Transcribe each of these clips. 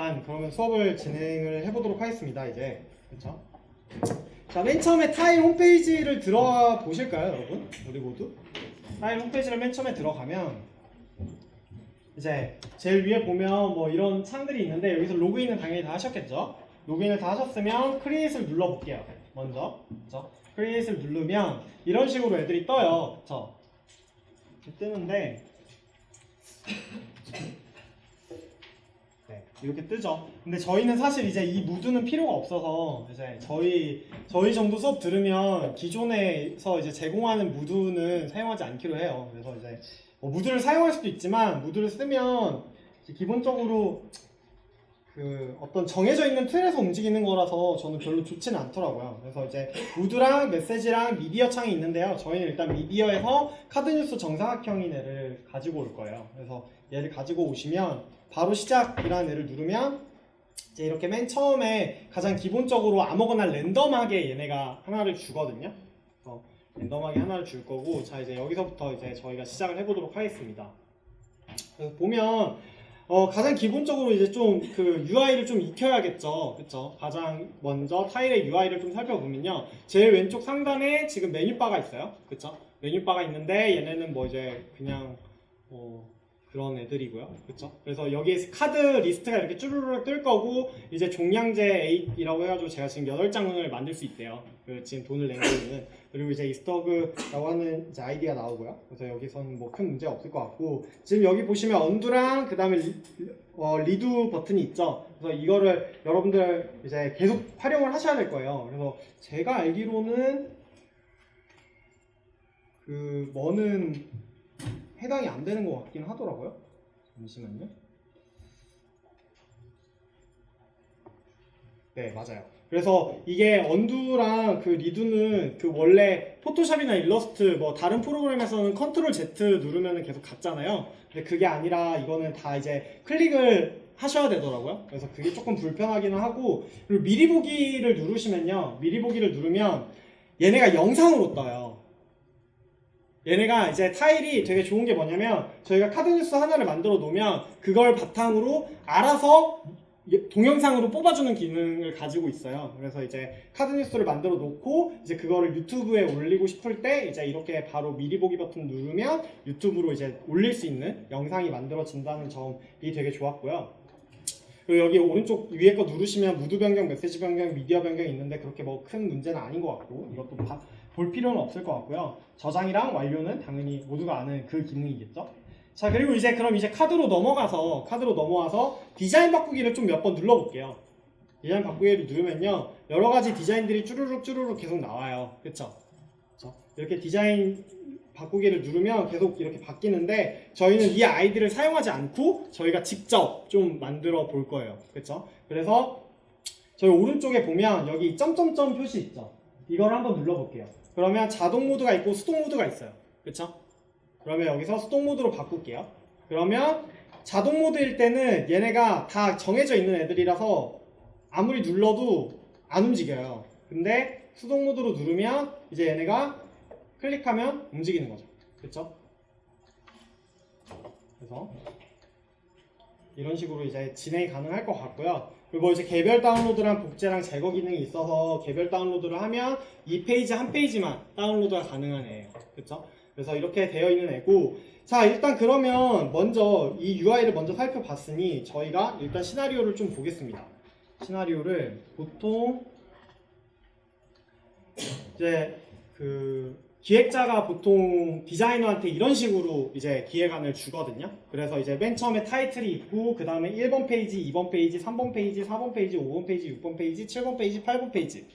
일단 그러면 수업을 진행을 해보도록 하겠습니다. 이제 그렇죠? 자, 맨 처음에 타일 홈페이지를 들어와 보실까요, 여러분? 우리 모두 타일 홈페이지를 맨 처음에 들어가면 이제 제일 위에 보면 뭐 이런 창들이 있는데 여기서 로그인은 당연히 다 하셨겠죠? 로그인을 다 하셨으면 크리에이트를 눌러볼게요. 먼저 그렇죠? 크리에이트를 누르면 이런 식으로 애들이 떠요. 그렇죠? 뜨는데 네, 이렇게 뜨죠. 근데 저희는 사실 이제 이 무드는 필요가 없어서 이제 저희 정도 수업 들으면 기존에서 이제 제공하는 무드는 사용하지 않기로 해요. 그래서 이제 뭐 무드를 사용할 수도 있지만 무드를 쓰면 기본적으로 그 어떤 정해져 있는 틀에서 움직이는 거라서 저는 별로 좋지는 않더라고요. 그래서 이제 무드랑 메시지랑 미디어 창이 있는데요. 저희는 일단 미디어에서 카드뉴스 정사각형인 애를 가지고 올 거예요. 그래서 얘를 가지고 오시면 바로 시작이라는 애를 누르면 이제 이렇게 맨 처음에 가장 기본적으로 아무거나 랜덤하게 얘네가 하나를 주거든요. 그래서 랜덤하게 하나를 줄 거고, 자 이제 여기서부터 이제 저희가 시작을 해보도록 하겠습니다. 그래서 보면 가장 기본적으로 이제 좀 그 UI를 좀 익혀야겠죠. 그쵸? 가장 먼저 타일의 UI를 좀 살펴보면요. 제일 왼쪽 상단에 지금 메뉴바가 있어요. 그쵸? 메뉴바가 있는데 얘네는 뭐 이제 그냥 그런 애들이고요. 그쵸? 그래서 여기에 카드 리스트가 이렇게 쭈루루룩 뜰 거고, 이제 종량제 8이라고 해가지고 제가 지금 8장을 만들 수 있대요. 지금 돈을 낸 거는. 그리고 이제 이스터그라고 하는 이제 아이디가 나오고요. 그래서 여기서는 뭐 큰 문제가 없을 것 같고, 지금 여기 보시면 언두랑 그 다음에 리두 버튼이 있죠. 그래서 이거를 여러분들 이제 계속 활용을 하셔야 될 거예요. 그래서 제가 알기로는 그 뭐는 해당이 안 되는 것 같긴 하더라고요. 잠시만요. 네, 맞아요. 그래서 이게 언두랑 그 리두는 그 원래 포토샵이나 일러스트 뭐 다른 프로그램에서는 컨트롤 Z 누르면 계속 같잖아요. 근데 그게 아니라 이거는 다 이제 클릭을 하셔야 되더라고요. 그래서 그게 조금 불편하기는 하고, 그리고 미리 보기를 누르시면요. 미리 보기를 누르면 얘네가 영상으로 떠요. 얘네가 이제 타일이 되게 좋은 게 뭐냐면, 저희가 카드뉴스 하나를 만들어 놓으면 그걸 바탕으로 알아서 동영상으로 뽑아주는 기능을 가지고 있어요. 그래서 이제 카드뉴스를 만들어 놓고 이제 그거를 유튜브에 올리고 싶을 때 이제 이렇게 바로 미리 보기 버튼 누르면 유튜브로 이제 올릴 수 있는 영상이 만들어진다는 점이 되게 좋았고요. 그리고 여기 오른쪽 위에 거 누르시면 무드 변경, 메시지 변경, 미디어 변경이 있는데 그렇게 뭐 큰 문제는 아닌 것 같고, 이것도 볼 필요는 없을 것 같고요. 저장이랑 완료는 당연히 모두가 아는 그 기능이겠죠. 자, 그리고 이제 그럼 이제 카드로 넘어와서 디자인 바꾸기를 좀 몇 번 눌러볼게요. 디자인 바꾸기를 누르면요, 여러 가지 디자인들이 쭈루룩 계속 나와요. 그쵸? 이렇게 디자인 바꾸기를 누르면 계속 이렇게 바뀌는데, 저희는 이 아이디를 사용하지 않고 저희가 직접 좀 만들어 볼 거예요. 그쵸? 그래서 저희 오른쪽에 보면 여기 점점점 표시 있죠? 이걸 한번 눌러볼게요. 그러면 자동 모드가 있고 수동 모드가 있어요. 그쵸? 그러면 여기서 수동 모드로 바꿀게요. 그러면 자동 모드일 때는 얘네가 다 정해져 있는 애들이라서 아무리 눌러도 안 움직여요. 근데 수동 모드로 누르면 이제 얘네가 클릭하면 움직이는 거죠. 그쵸? 그래서 이런 식으로 이제 진행이 가능할 것 같고요. 그리고 이제 개별 다운로드랑 복제랑 제거 기능이 있어서 개별 다운로드를 하면 이 페이지 한 페이지만 다운로드가 가능한 애예요. 그쵸? 그래서 이렇게 되어 있는 애고, 자 일단 그러면 먼저 이 UI를 먼저 살펴봤으니 저희가 일단 시나리오를 좀 보겠습니다. 시나리오를 보통 이제 그 기획자가 보통 디자이너한테 이런 식으로 이제 기획안을 주거든요. 그래서 이제 맨 처음에 타이틀이 있고, 그 다음에 1번 페이지, 2번 페이지, 3번 페이지, 4번 페이지, 5번 페이지, 6번 페이지, 7번 페이지, 8번 페이지,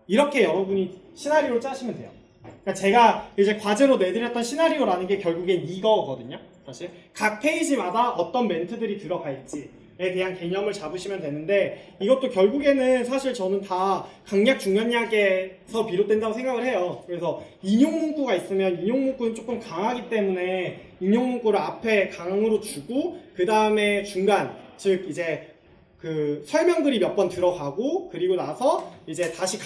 이렇게 여러분이 시나리오를 짜시면 돼요. 그러니까 제가 이제 과제로 내드렸던 시나리오라는 게 결국엔 이거거든요. 사실 각 페이지마다 어떤 멘트들이 들어가 있지에 대한 개념을 잡으시면 되는데, 이것도 결국에는 사실 저는 다 강약 중간약에서 비롯된다고 생각을 해요. 그래서 인용 문구가 있으면 인용 문구는 조금 강하기 때문에 인용 문구를 앞에 강으로 주고, 그 다음에 중간, 즉 이제 그 설명글이 몇 번 들어가고, 그리고 나서 이제 다시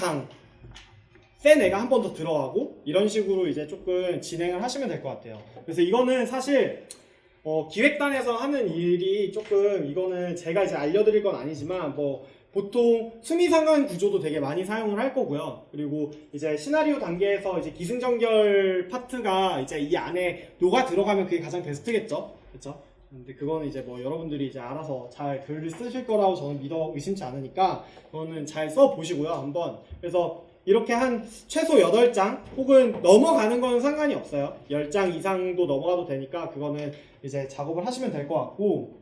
센 애가 한 번 더 들어가고, 이런 식으로 이제 조금 진행을 하시면 될 것 같아요. 그래서 이거는 사실 기획단에서 하는 일이 조금 이거는 제가 이제 알려드릴 건 아니지만 보통 수미상관 구조도 되게 많이 사용을 할 거고요. 그리고 이제 시나리오 단계에서 이제 기승전결 파트가 이제 이 안에 녹아 들어가면 그게 가장 베스트겠죠. 그렇죠? 근데 그거는 이제 여러분들이 이제 알아서 잘 글을 쓰실 거라고 저는 믿어 의심치 않으니까 그거는 잘 써 보시고요, 한번. 그래서 이렇게 한 최소 8장 혹은 넘어가는 건 상관이 없어요. 10장 이상도 넘어가도 되니까 그거는 이제 작업을 하시면 될 것 같고,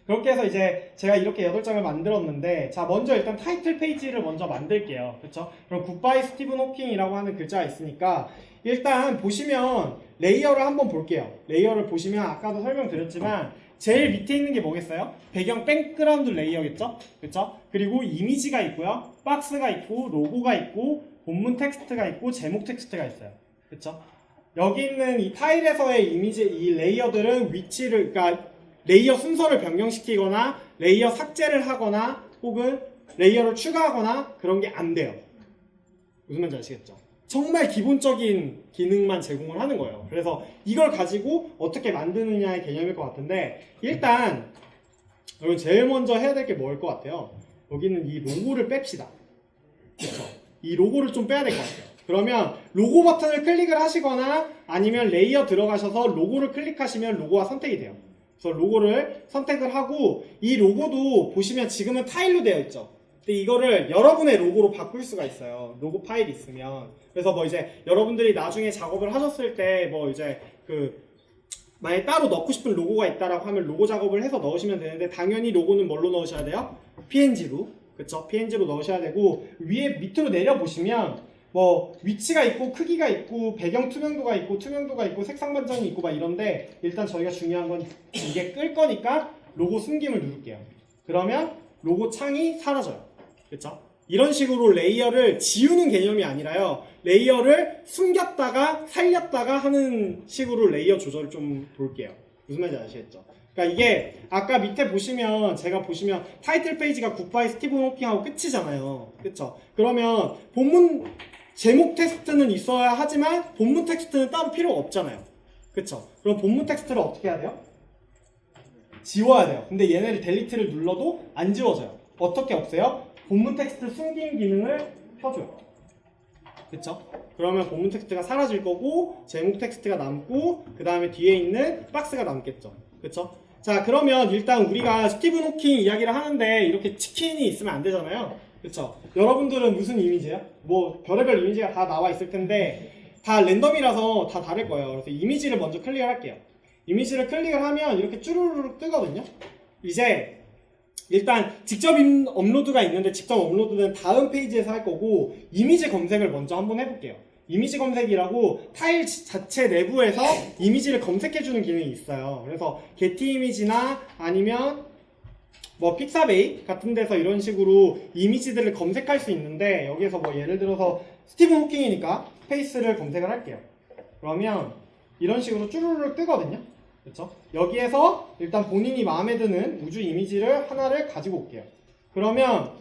그렇게 해서 이제 제가 이렇게 8장을 만들었는데, 자, 먼저 일단 타이틀 페이지를 먼저 만들게요. 그쵸? 그럼 굿바이 스티븐 호킹이라고 하는 글자가 있으니까 일단 보시면 레이어를 한번 볼게요. 레이어를 보시면 아까도 설명드렸지만 제일 밑에 있는 게 뭐겠어요? 배경 백그라운드 레이어겠죠? 그쵸? 그리고 이미지가 있고요. 박스가 있고 로고가 있고 본문 텍스트가 있고 제목 텍스트가 있어요. 그쵸? 여기 있는 이 타일에서의 이미지, 이 레이어들은 위치를, 그러니까 레이어 순서를 변경시키거나 레이어 삭제를 하거나 혹은 레이어를 추가하거나 그런 게 안 돼요. 무슨 말인지 아시겠죠? 정말 기본적인 기능만 제공을 하는 거예요. 그래서 이걸 가지고 어떻게 만드느냐의 개념일 것 같은데, 일단 여러분 제일 먼저 해야 될 게 뭐일 것 같아요? 여기는 이 로고를 뺍시다. 그렇죠? 이 로고를 좀 빼야 될 것 같아요. 그러면 로고 버튼을 클릭을 하시거나 아니면 레이어 들어가셔서 로고를 클릭하시면 로고가 선택이 돼요. 그래서 로고를 선택을 하고, 이 로고도 보시면 지금은 타일로 되어 있죠. 근데 이거를 여러분의 로고로 바꿀 수가 있어요. 로고 파일이 있으면. 그래서 이제 여러분들이 나중에 작업을 하셨을 때 이제 만약에 따로 넣고 싶은 로고가 있다라고 하면 로고 작업을 해서 넣으시면 되는데, 당연히 로고는 뭘로 넣으셔야 돼요? PNG로. 그쵸? PNG로 넣으셔야 되고, 위에 밑으로 내려보시면 위치가 있고 크기가 있고 배경 투명도가 있고 색상 반전이 있고 막 이런데, 일단 저희가 중요한 건 이게 끌 거니까 로고 숨김을 누를게요. 그러면 로고 창이 사라져요. 그쵸? 이런 식으로 레이어를 지우는 개념이 아니라요, 레이어를 숨겼다가 살렸다가 하는 식으로 레이어 조절을 좀 볼게요. 무슨 말인지 아시겠죠? 그러니까 이게 아까 밑에 보시면, 제가 보시면 타이틀 페이지가 굿바이 스티븐 호킹하고 끝이잖아요. 그쵸? 그러면 본문 제목 텍스트는 있어야 하지만 본문 텍스트는 따로 필요가 없잖아요. 그쵸? 그럼 본문 텍스트를 어떻게 해야 돼요? 지워야 돼요. 근데 얘네를 델리트를 눌러도 안 지워져요. 어떻게 없애요? 본문 텍스트 숨김 기능을 켜줘요. 그쵸? 그러면 본문 텍스트가 사라질 거고 제목 텍스트가 남고 그 다음에 뒤에 있는 박스가 남겠죠. 그쵸? 자, 그러면 일단 우리가 스티븐 호킹 이야기를 하는데 이렇게 치킨이 있으면 안 되잖아요. 그쵸? 여러분들은 무슨 이미지예요? 별의별 이미지가 다 나와 있을 텐데 다 랜덤이라서 다 다를 거예요. 그래서 이미지를 먼저 클릭을 할게요. 이미지를 클릭을 하면 이렇게 쭈루루룩 뜨거든요. 이제 일단 직접 업로드가 있는데 직접 업로드는 다음 페이지에서 할 거고, 이미지 검색을 먼저 한번 해볼게요. 이미지 검색이라고 타일 자체 내부에서 이미지를 검색해주는 기능이 있어요. 그래서 게티 이미지나 아니면 픽사베이 같은 데서 이런 식으로 이미지들을 검색할 수 있는데, 여기에서 예를 들어서 스티븐 호킹이니까 페이스를 검색을 할게요. 그러면 이런 식으로 쭈루루룩 뜨거든요. 그렇죠? 여기에서 일단 본인이 마음에 드는 우주 이미지를 하나를 가지고 올게요. 그러면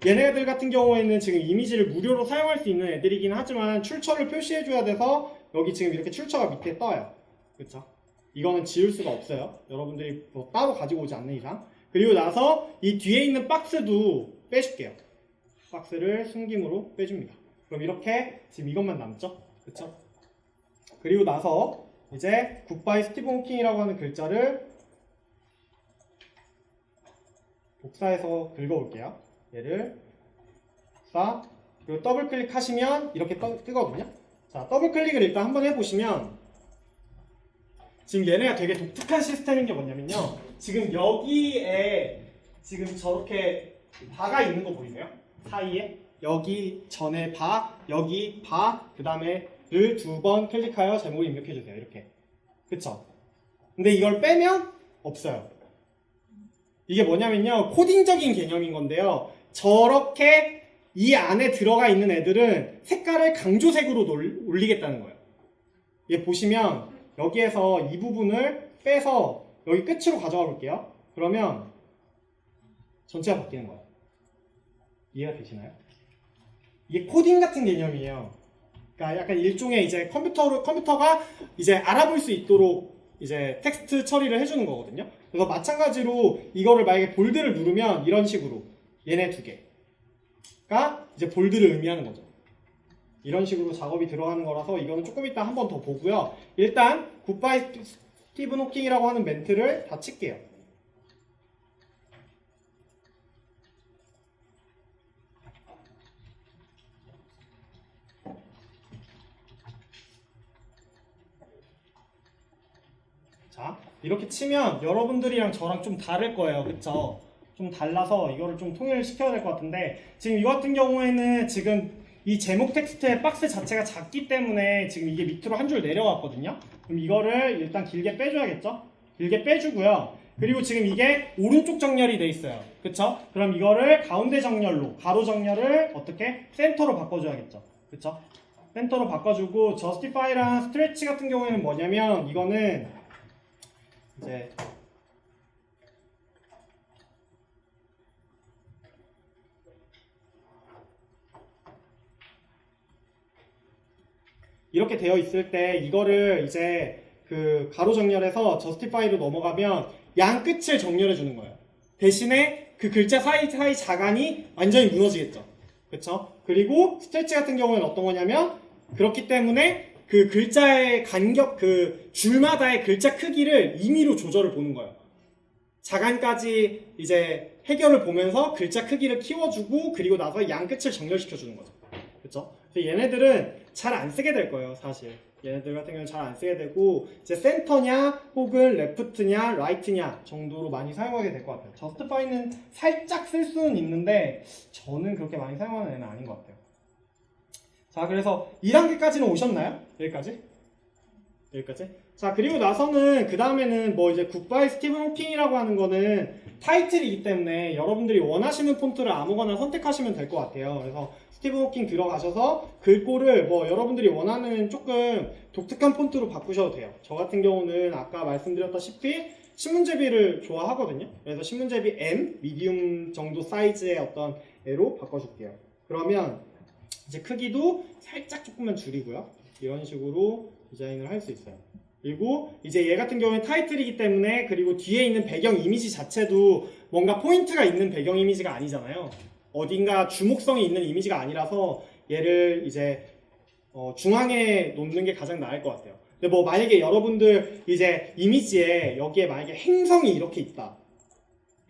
얘네들 같은 경우에는 지금 이미지를 무료로 사용할 수 있는 애들이긴 하지만 출처를 표시해줘야 돼서 여기 지금 이렇게 출처가 밑에 떠요. 그렇죠? 이거는 지울 수가 없어요. 여러분들이 따로 가지고 오지 않는 이상. 그리고 나서 이 뒤에 있는 박스도 빼줄게요. 박스를 숨김으로 빼줍니다. 그럼 이렇게 지금 이것만 남죠? 그렇죠? 그리고 나서 이제 굿바이 스티븐 호킹이라고 하는 글자를 복사해서 긁어올게요. 얘를 그리고 더블 클릭하시면 이렇게 뜨거든요. 자, 더블 클릭을 일단 한번 해보시면 지금 얘네가 되게 독특한 시스템인 게 뭐냐면요, 지금 여기에 지금 저렇게 바가 있는 거 보이세요? 사이에 여기 전에 바, 여기 바, 그 다음에 를 2번 클릭하여 제목을 입력해주세요. 이렇게. 그쵸? 근데 이걸 빼면 없어요. 이게 뭐냐면요, 코딩적인 개념인 건데요, 저렇게 이 안에 들어가 있는 애들은 색깔을 강조색으로 올리겠다는 거예요. 얘 보시면 여기에서 이 부분을 빼서 여기 끝으로 가져가 볼게요. 그러면 전체가 바뀌는 거예요. 이해가 되시나요? 이게 코딩 같은 개념이에요. 그러니까 약간 일종의 이제 컴퓨터가 이제 알아볼 수 있도록 이제 텍스트 처리를 해주는 거거든요. 그래서 마찬가지로 이거를 만약에 볼드를 누르면 이런 식으로 얘네 두 개가 이제 볼드를 의미하는 거죠. 이런 식으로 작업이 들어가는 거라서 이거는 조금 이따 한 번 더 보고요. 일단 굿바이 스티븐 호킹이라고 하는 멘트를 다 칠게요. 자, 이렇게 치면 여러분들이랑 저랑 좀 다를 거예요. 그쵸? 좀 달라서 이거를 좀 통일시켜야 될 것 같은데, 지금 이거 같은 경우에는 지금 이 제목 텍스트의 박스 자체가 작기 때문에 지금 이게 밑으로 한 줄 내려왔거든요. 그럼 이거를 일단 길게 빼줘야겠죠? 길게 빼주고요. 그리고 지금 이게 오른쪽 정렬이 돼 있어요. 그쵸? 그럼 이거를 가운데 정렬로, 가로 정렬을 어떻게? 센터로 바꿔줘야겠죠. 그쵸? 센터로 바꿔주고, justify랑 stretch 같은 경우에는 뭐냐면, 이거는 이제 이렇게 되어 있을 때 이거를 이제 그 가로 정렬해서 justify로 넘어가면 양 끝을 정렬해 주는 거예요. 대신에 그 글자 사이사이 자간이 완전히 무너지겠죠. 그렇죠? 그리고 스트레치 같은 경우는 어떤 거냐면 그렇기 때문에 그 글자의 간격, 그 줄마다의 글자 크기를 임의로 조절을 보는 거예요. 자간까지 이제 해결을 보면서 글자 크기를 키워주고 그리고 나서 양 끝을 정렬시켜 주는 거죠. 그렇죠? 그래서 얘네들은 잘 안 쓰게 될 거예요, 사실. 얘네들 같은 경우는 잘 안 쓰게 되고 이제 센터냐 혹은 레프트냐 라이트냐 정도로 많이 사용하게 될 것 같아요. justify는 살짝 쓸 수는 있는데 저는 그렇게 많이 사용하는 애는 아닌 것 같아요. 자, 그래서 2단계까지는 오셨나요? 여기까지? 여기까지? 자, 그리고 나서는 그 다음에는 뭐 이제 굿바이 스티븐 호킹이라고 하는 거는 타이틀이기 때문에 여러분들이 원하시는 폰트를 아무거나 선택하시면 될 것 같아요. 그래서 스티븐 호킹 들어가셔서 글꼴을 뭐 여러분들이 원하는 조금 독특한 폰트로 바꾸셔도 돼요. 저 같은 경우는 아까 말씀드렸다시피 신문제비를 좋아하거든요. 그래서 신문제비 M, 미디움 정도 사이즈의 어떤 애로 바꿔줄게요. 그러면 이제 크기도 살짝 조금만 줄이고요. 이런 식으로 디자인을 할 수 있어요. 그리고 이제 얘 같은 경우는 타이틀이기 때문에 그리고 뒤에 있는 배경 이미지 자체도 뭔가 포인트가 있는 배경 이미지가 아니잖아요. 어딘가 주목성이 있는 이미지가 아니라서 얘를 이제 중앙에 놓는 게 가장 나을 것 같아요. 근데 뭐 만약에 여러분들 이제 이미지에 여기에 만약에 행성이 이렇게 있다.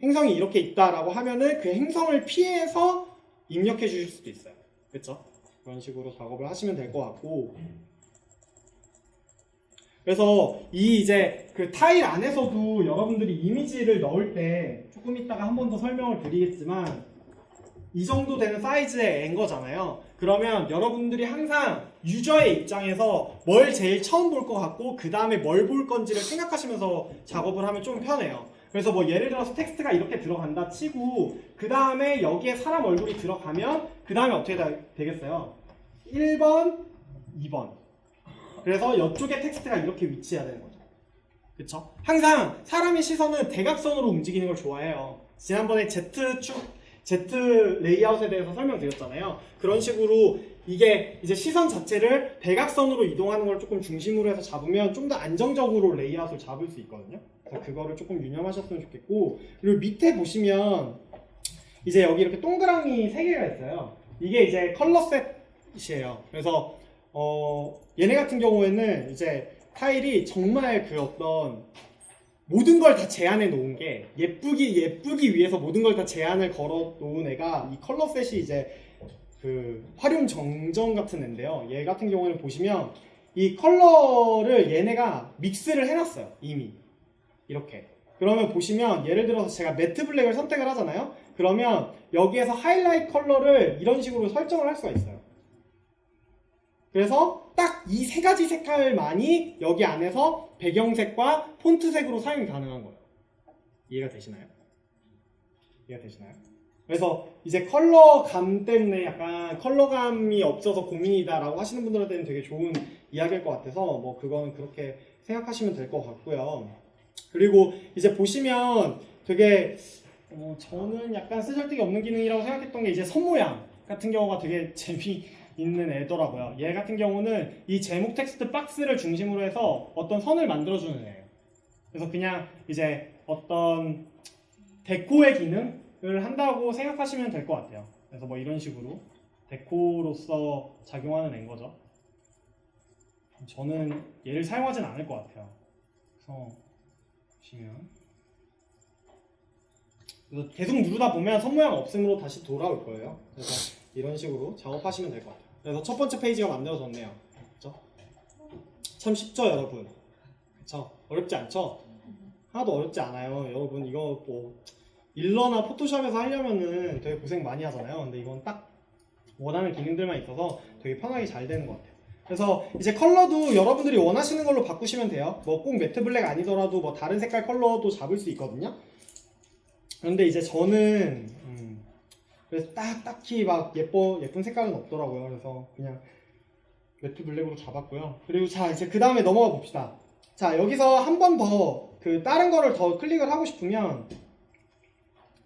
행성이 이렇게 있다라고 하면은 그 행성을 피해서 입력해 주실 수도 있어요. 그렇죠? 그런 식으로 작업을 하시면 될 것 같고 그래서 이 이제 그 타일 안에서도 여러분들이 이미지를 넣을 때 조금 이따가 한 번 더 설명을 드리겠지만 이 정도 되는 사이즈의 앤 거잖아요. 그러면 여러분들이 항상 유저의 입장에서 뭘 제일 처음 볼 것 같고 그 다음에 뭘 볼 건지를 생각하시면서 작업을 하면 좀 편해요. 그래서 뭐 예를 들어서 텍스트가 이렇게 들어간다 치고 그 다음에 여기에 사람 얼굴이 들어가면 그 다음에 어떻게 되겠어요? 1번, 2번. 그래서 이쪽에 텍스트가 이렇게 위치해야 되는 거죠. 그쵸? 항상 사람의 시선은 대각선으로 움직이는 걸 좋아해요. 지난번에 Z 레이아웃에 대해서 설명드렸잖아요. 그런 식으로 이게 이제 시선 자체를 대각선으로 이동하는 걸 조금 중심으로 해서 잡으면 좀 더 안정적으로 레이아웃을 잡을 수 있거든요. 그래서 그거를 조금 유념하셨으면 좋겠고 그리고 밑에 보시면 이제 여기 이렇게 동그라미 3개가 있어요. 이게 이제 컬러 셋이에요. 그래서 얘네 같은 경우에는 이제 타일이 정말 그 어떤 모든 걸 다 제한해 놓은 게 예쁘기 위해서 모든 걸 다 제한을 걸어 놓은 애가 이 컬러 셋이 이제 그 활용 정정 같은 애인데요. 얘 같은 경우는 보시면 이 컬러를 얘네가 믹스를 해놨어요. 이미 이렇게. 그러면 보시면 예를 들어서 제가 매트 블랙을 선택을 하잖아요. 그러면 여기에서 하이라이트 컬러를 이런 식으로 설정을 할 수가 있어요. 그래서 딱 이 3가지 색깔만이 여기 안에서 배경색과 폰트색으로 사용이 가능한 거예요. 이해가 되시나요? 이해가 되시나요? 그래서 이제 컬러감 때문에 약간 컬러감이 없어서 고민이다라고 하시는 분들한테는 되게 좋은 이야기일 것 같아서 뭐 그건 그렇게 생각하시면 될 것 같고요. 그리고 이제 보시면 되게 저는 약간 쓰잘데기 없는 기능이라고 생각했던 게 이제 선 모양 같은 경우가 되게 재미있는 애더라고요. 얘 같은 경우는 이 제목 텍스트 박스를 중심으로 해서 어떤 선을 만들어주는 애예요. 그래서 그냥 이제 어떤 데코의 기능을 한다고 생각하시면 될 것 같아요. 그래서 뭐 이런 식으로 데코로서 작용하는 앵거죠. 저는 얘를 사용하진 않을 것 같아요. 그래서 보시면 그래서 계속 누르다 보면 손모양 없음으로 다시 돌아올 거예요. 그래서 이런 식으로 작업하시면 될 것 같아요. 그래서 첫 번째 페이지가 만들어졌네요. 그렇죠? 참 쉽죠, 여러분? 그렇죠? 어렵지 않죠? 하나도 어렵지 않아요. 여러분 이거 뭐 일러나 포토샵에서 하려면은 되게 고생 많이 하잖아요. 근데 이건 딱 원하는 기능들만 있어서 되게 편하게 잘 되는 것 같아요. 그래서 이제 컬러도 여러분들이 원하시는 걸로 바꾸시면 돼요. 뭐 꼭 매트 블랙 아니더라도 뭐 다른 색깔 컬러도 잡을 수 있거든요. 그런데 이제 저는 그래서 딱히 막 예쁜 색깔은 없더라고요. 그래서 그냥 매트 블랙으로 잡았고요. 그리고 자 이제 그 다음에 넘어가 봅시다. 자 여기서 한 번 더 그 다른 거를 더 클릭을 하고 싶으면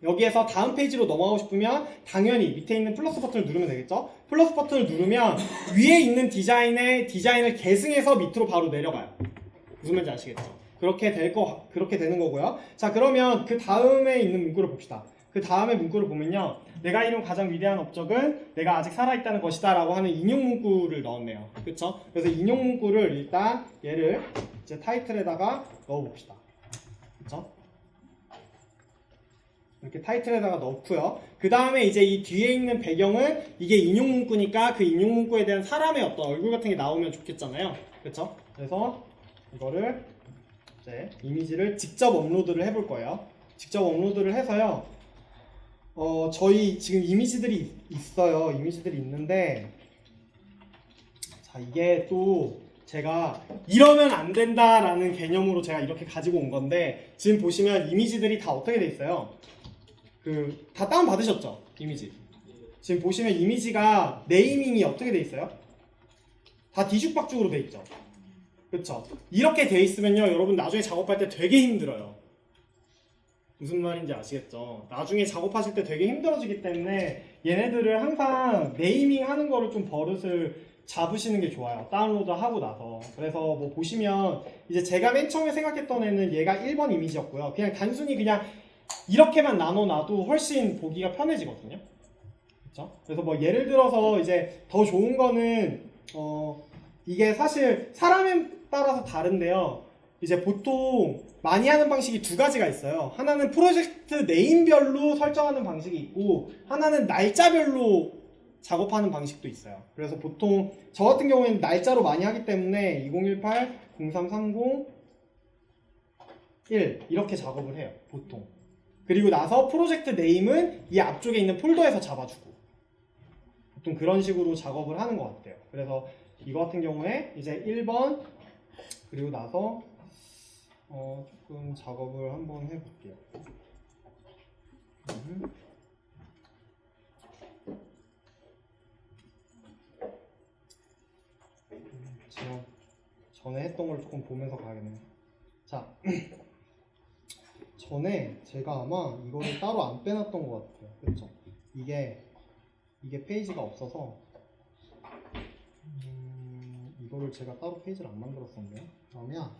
여기에서 다음 페이지로 넘어가고 싶으면 당연히 밑에 있는 플러스 버튼을 누르면 되겠죠? 플러스 버튼을 누르면 위에 있는 디자인을 계승해서 밑으로 바로 내려가요. 무슨 말인지 아시겠죠? 그렇게 되는 거고요. 자 그러면 그 다음에 있는 문구를 봅시다. 그 다음에 문구를 보면요. 내가 이룬 가장 위대한 업적은 내가 아직 살아있다는 것이다 라고 하는 인용 문구를 넣었네요. 그쵸? 그래서 인용 문구를 일단 얘를 이제 타이틀에다가 넣어봅시다. 그쵸? 이렇게 타이틀에다가 넣고요. 그 다음에 이제 이 뒤에 있는 배경은 이게 인용 문구니까 그 인용 문구에 대한 사람의 어떤 얼굴 같은 게 나오면 좋겠잖아요. 그쵸? 그래서 이거를 이제 이미지를 직접 업로드를 해볼 거예요. 직접 업로드를 해서요. 저희 지금 이미지들이 있어요. 이미지들이 있는데 자 이게 또 제가 이러면 안 된다라는 개념으로 제가 이렇게 가지고 온 건데 지금 보시면 이미지들이 다 어떻게 돼 있어요? 다 다운 받으셨죠? 이미지. 지금 보시면 이미지가 네이밍이 어떻게 돼 있어요? 다 뒤죽박죽으로 돼 있죠. 그렇죠? 이렇게 돼 있으면요, 여러분 나중에 작업할 때 되게 힘들어요. 무슨 말인지 아시겠죠? 나중에 작업하실 때 되게 힘들어지기 때문에 얘네들을 항상 네이밍 하는 거를 좀 버릇을 잡으시는 게 좋아요. 다운로드 하고 나서. 그래서 뭐 보시면 이제 제가 맨 처음에 생각했던 애는 얘가 1번 이미지였고요. 그냥 단순히 그냥 이렇게만 나눠놔도 훨씬 보기가 편해지거든요. 그렇죠? 그래서 뭐 예를 들어서 이제 더 좋은 거는 이게 사실 사람에 따라서 다른데요. 이제 보통 많이 하는 방식이 두 가지가 있어요. 하나는 프로젝트 네임별로 설정하는 방식이 있고 하나는 날짜별로 작업하는 방식도 있어요. 그래서 보통 저 같은 경우에는 날짜로 많이 하기 때문에 2018, 0330, 1 이렇게 작업을 해요. 보통. 그리고 나서 프로젝트 네임은 이 앞쪽에 있는 폴더에서 잡아주고 보통 그런 식으로 작업을 하는 것 같아요. 그래서 이거 같은 경우에 이제 1번 그리고 나서 조금 작업을 한번 해볼게요. 제가 전에 했던 걸 조금 보면서 가야겠네요. 자, 전에 제가 아마 이거를 따로 안 빼놨던 것 같아요. 그렇죠? 이게 페이지가 없어서 이거를 제가 따로 페이지를 안 만들었었네요. 그러면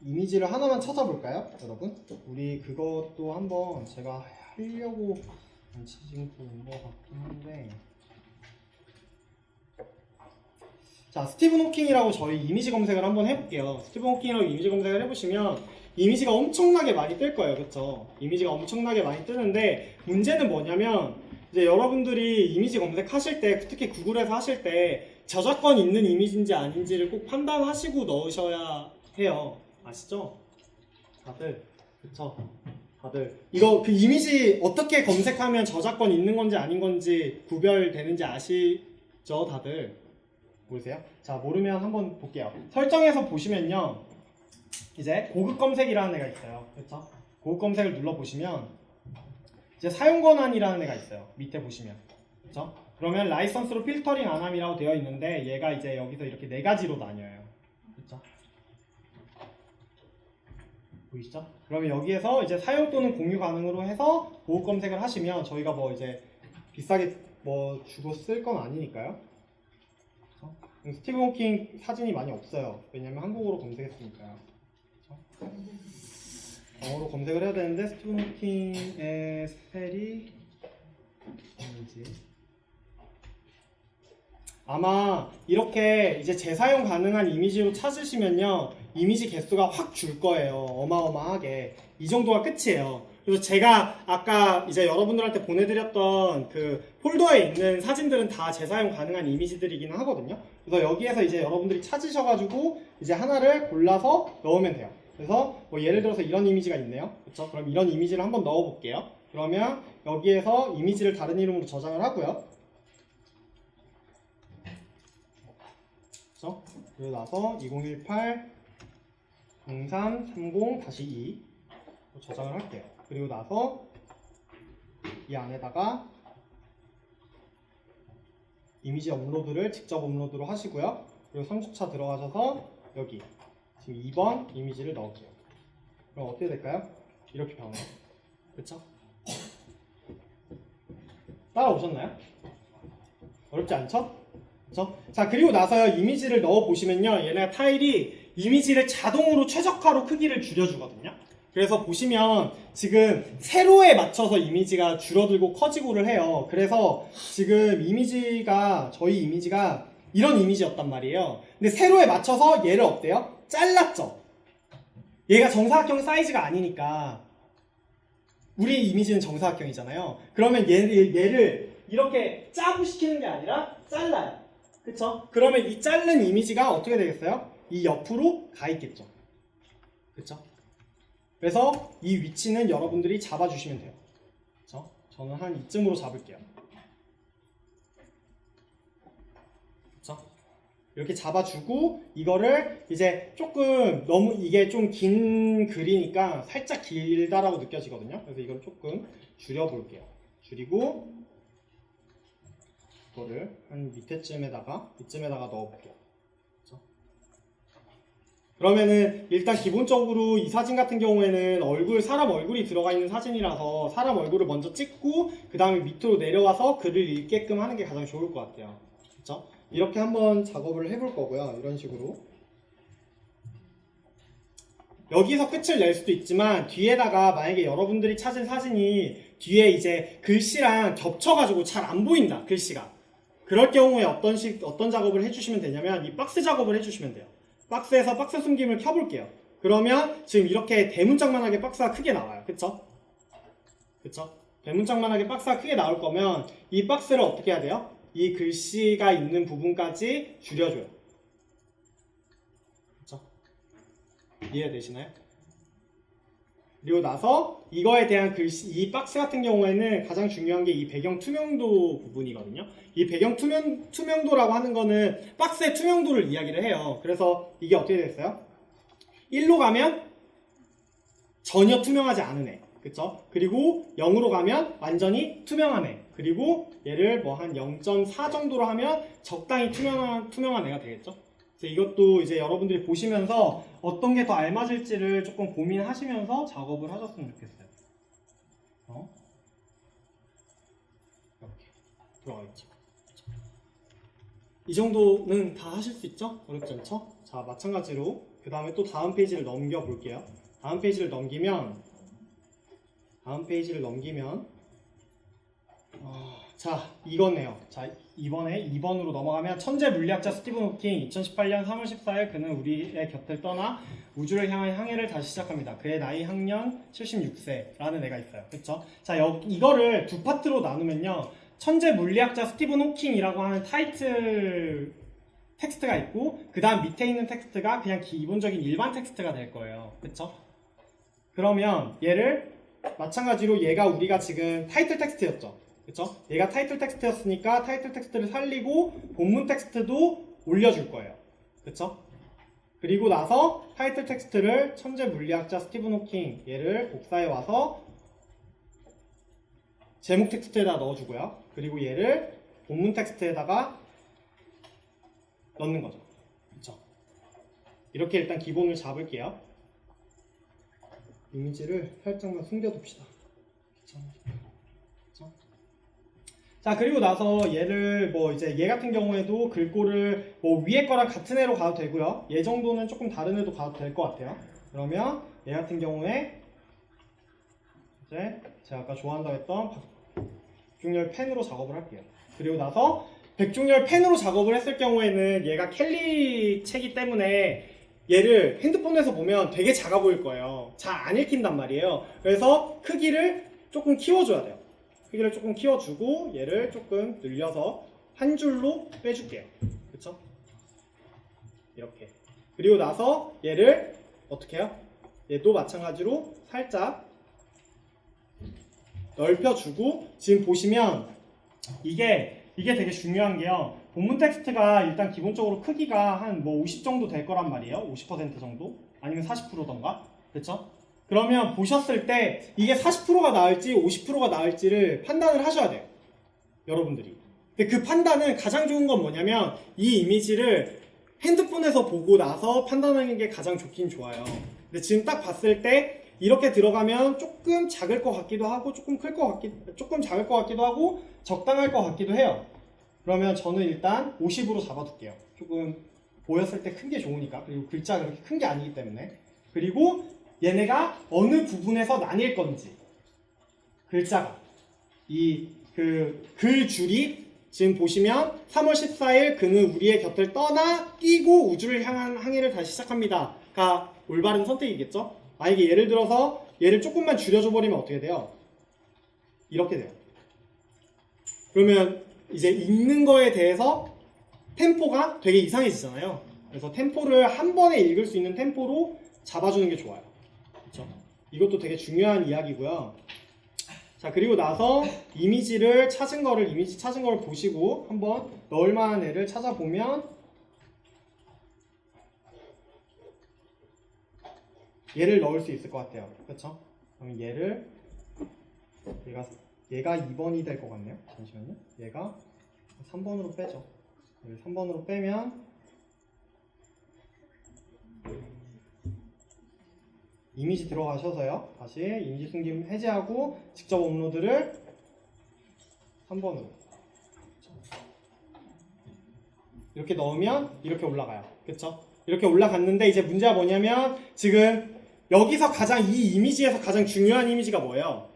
이미지를 하나만 찾아볼까요, 여러분? 우리 그것도 한번 제가 하려고 지금 온 것 같긴 한데 자, 스티븐 호킹이라고 저희 이미지 검색을 한번 해볼게요. 스티븐 호킹이라고 이미지 검색을 해보시면 이미지가 엄청나게 많이 뜰 거예요. 그쵸? 이미지가 엄청나게 많이 뜨는데 문제는 뭐냐면 이제 여러분들이 이미지 검색하실 때 특히 구글에서 하실 때 저작권 있는 이미지인지 아닌지를 꼭 판단하시고 넣으셔야 해요. 아시죠? 다들 그쵸? 다들 이거 그 이미지 어떻게 검색하면 저작권 있는 건지 아닌 건지 구별되는지 아시죠? 다들 모르세요? 자, 모르면 한번 볼게요. 설정에서 보시면요 이제 고급 검색이라는 애가 있어요. 그렇죠? 고급 검색을 눌러보시면 이제 사용 권한이라는 애가 있어요. 밑에 보시면 그렇죠? 그러면 라이선스로 필터링 안함이라고 되어 있는데 얘가 이제 여기서 이렇게 네 가지로 나뉘어요. 그렇죠? 보이시죠? 그러면 여기에서 이제 사용 또는 공유 가능으로 해서 고급 검색을 하시면 저희가 뭐 이제 비싸게 뭐 주고 쓸 건 아니니까요. 스티븐 호킹 사진이 많이 없어요. 왜냐면 한국어로 검색했으니까요. 그쵸? 영어로 검색을 해야 되는데 스티븐 호킹의 스펠이 뭔지 아마 이렇게 이제 재사용 가능한 이미지로 찾으시면요 이미지 개수가 확 줄 거예요. 어마어마하게 이 정도가 끝이에요. 그래서 제가 아까 이제 여러분들한테 보내드렸던 그 폴더에 있는 사진들은 다 재사용 가능한 이미지들이긴 하거든요. 그래서 여기에서 이제 여러분들이 찾으셔가지고 이제 하나를 골라서 넣으면 돼요. 그래서 뭐 예를 들어서 이런 이미지가 있네요. 그렇죠? 그럼 이런 이미지를 한번 넣어볼게요. 그러면 여기에서 이미지를 다른 이름으로 저장을 하고요. 그렇죠? 그리고 나서 2018 0330-2 저장을 할게요. 그리고 나서 이 안에다가 이미지 업로드를 직접 업로드로 하시고요. 그리고 3주차 들어가셔서 여기 지금 2번 이미지를 넣을게요. 그럼 어떻게 될까요? 이렇게 변해요. 그쵸? 따라오셨나요? 어렵지 않죠? 그쵸? 자, 그리고 나서요 이미지를 넣어 보시면요 얘네 타일이 이미지를 자동으로 최적화로 크기를 줄여주거든요. 그래서 보시면 지금 세로에 맞춰서 이미지가 줄어들고 커지고를 해요. 그래서 지금 이미지가 저희 이미지가 이런 이미지였단 말이에요. 근데 세로에 맞춰서 얘를 어때요? 잘랐죠? 얘가 정사각형 사이즈가 아니니까 우리 이미지는 정사각형이잖아요. 그러면 얘를 이렇게 짜부시키는 게 아니라 잘라요. 그쵸? 그러면 이 자른 이미지가 어떻게 되겠어요? 이 옆으로 가 있겠죠. 그쵸? 그래서 이 위치는 여러분들이 잡아주시면 돼요. 그쵸? 저는 한 이쯤으로 잡을게요. 그쵸? 이렇게 잡아주고 이거를 이제 조금 너무 이게 좀 긴 글이니까 살짝 길다라고 느껴지거든요. 그래서 이걸 조금 줄여볼게요. 줄이고 이거를 한 밑에쯤에다가 이쯤에다가 넣어볼게요. 그쵸? 그러면은 일단 기본적으로 이 사진 같은 경우에는 사람 얼굴이 들어가 있는 사진이라서 사람 얼굴을 먼저 찍고 그 다음에 밑으로 내려와서 글을 읽게끔 하는 게 가장 좋을 것 같아요. 그쵸? 이렇게 한번 작업을 해볼 거고요. 이런 식으로 여기서 끝을 낼 수도 있지만 뒤에다가 만약에 여러분들이 찾은 사진이 뒤에 이제 글씨랑 겹쳐가지고 잘 안 보인다 글씨가 그럴 경우에 어떤 작업을 해주시면 되냐면 이 박스 작업을 해주시면 돼요. 박스에서 박스 숨김을 켜볼게요. 그러면 지금 이렇게 대문짝만하게 박스가 크게 나와요. 그쵸? 그쵸? 대문짝만하게 박스가 크게 나올 거면 이 박스를 어떻게 해야 돼요? 이 글씨가 있는 부분까지 줄여줘요. 그쵸? 이해되시나요? 그리고 나서 이거에 대한 글씨, 이 박스 같은 경우에는 가장 중요한 게 이 배경 투명도 부분이거든요. 이 배경 투명도라고 하는 거는 박스의 투명도를 이야기를 해요. 그래서 이게 어떻게 됐어요? 1로 가면 전혀 투명하지 않은 애. 그쵸? 그리고 0으로 가면 완전히 투명한 애. 그리고 얘를 뭐 한 0.4 정도로 하면 적당히 투명한 애가 되겠죠? 그래서 이것도 이제 여러분들이 보시면서 어떤 게 더 알맞을지를 조금 고민하시면서 작업을 하셨으면 좋겠어요. 이렇게 들어가 있죠. 이 정도는 다 하실 수 있죠? 어렵지 않죠? 자, 마찬가지로 그 다음에 또 다음 페이지를 넘겨 볼게요. 다음 페이지를 넘기면 자, 이거네요. 자, 이번에 2번으로 넘어가면 천재 물리학자 스티븐 호킹 2018년 3월 14일 그는 우리의 곁을 떠나 우주를 향한 항해를 다시 시작합니다. 그의 나이 학년 76세라는 애가 있어요. 그쵸? 자, 이거를 두 파트로 나누면요. 천재 물리학자 스티븐 호킹이라고 하는 타이틀 텍스트가 있고 그 다음 밑에 있는 텍스트가 그냥 기본적인 일반 텍스트가 될 거예요. 그쵸? 그러면 얘를 마찬가지로 얘가 우리가 지금 타이틀 텍스트였죠. 그쵸? 얘가 타이틀 텍스트였으니까 타이틀 텍스트를 살리고 본문 텍스트도 올려줄 거예요. 그쵸? 그리고 나서 타이틀 텍스트를 천재 물리학자 스티븐 호킹 얘를 복사해 와서 제목 텍스트에다 넣어주고요. 그리고 얘를 본문 텍스트에다가 넣는 거죠. 그쵸? 이렇게 일단 기본을 잡을게요. 이미지를 살짝만 숨겨둡시다. 그쵸? 자, 그리고 나서 얘를 뭐 이제 얘 같은 경우에도 글꼴을 뭐 위에 거랑 같은 애로 가도 되고요. 얘 정도는 조금 다른 애도 가도 될 것 같아요. 그러면 얘 같은 경우에 이제 제가 아까 좋아한다고 했던 백종열 펜으로 작업을 할게요. 그리고 나서 백종열 펜으로 작업을 했을 경우에는 얘가 캘리 채기 때문에 얘를 핸드폰에서 보면 되게 작아 보일 거예요. 잘 안 읽힌단 말이에요. 그래서 크기를 조금 키워줘야 돼요. 크기를 조금 키워주고 얘를 조금 늘려서 한 줄로 빼줄게요. 그쵸? 이렇게. 그리고 나서 얘를 어떻게 해요? 얘도 마찬가지로 살짝 넓혀주고, 지금 보시면 이게 되게 중요한 게요. 본문 텍스트가 일단 기본적으로 크기가 한 뭐 50 정도 될 거란 말이에요. 50% 정도? 아니면 40%던가? 그쵸? 그러면 보셨을 때 이게 40%가 나을지 50%가 나을지를 판단을 하셔야 돼요. 여러분들이. 근데 그 판단은 가장 좋은 건 뭐냐면 이 이미지를 핸드폰에서 보고 나서 판단하는 게 가장 좋긴 좋아요. 근데 지금 딱 봤을 때 이렇게 들어가면 조금 작을 것 같기도 하고 조금 조금 작을 것 같기도 하고 적당할 것 같기도 해요. 그러면 저는 일단 50으로 잡아둘게요. 조금 보였을 때 큰 게 좋으니까. 그리고 글자가 그렇게 큰 게 아니기 때문에. 그리고 얘네가 어느 부분에서 나뉠 건지, 글자가 이 글 줄이 지금 보시면 3월 14일 그는 우리의 곁을 떠나 뛰고 우주를 향한 항해를 다시 시작합니다가 올바른 선택이겠죠? 만약에 예를 들어서 얘를 조금만 줄여줘 버리면 어떻게 돼요? 이렇게 돼요. 그러면 이제 읽는 거에 대해서 템포가 되게 이상해지잖아요. 그래서 템포를 한 번에 읽을 수 있는 템포로 잡아주는 게 좋아요. 그렇죠? 이것도 되게 중요한 이야기고요. 자, 그리고 나서 이미지 찾은 거를 보시고 한번 넣을 만한 애를 찾아보면 얘를 넣을 수 있을 것 같아요. 그렇죠? 그럼 얘가 2번이 될 것 같네요. 잠시만요. 얘가 3번으로 빼죠. 얘를 3번으로 빼면 이미지 들어가셔서요. 다시 이미지 숨김 해제하고 직접 업로드를 3번으로 이렇게 넣으면 이렇게 올라가요. 그쵸? 이렇게 올라갔는데 이제 문제가 뭐냐면 지금 여기서 이 이미지에서 가장 중요한 이미지가 뭐예요?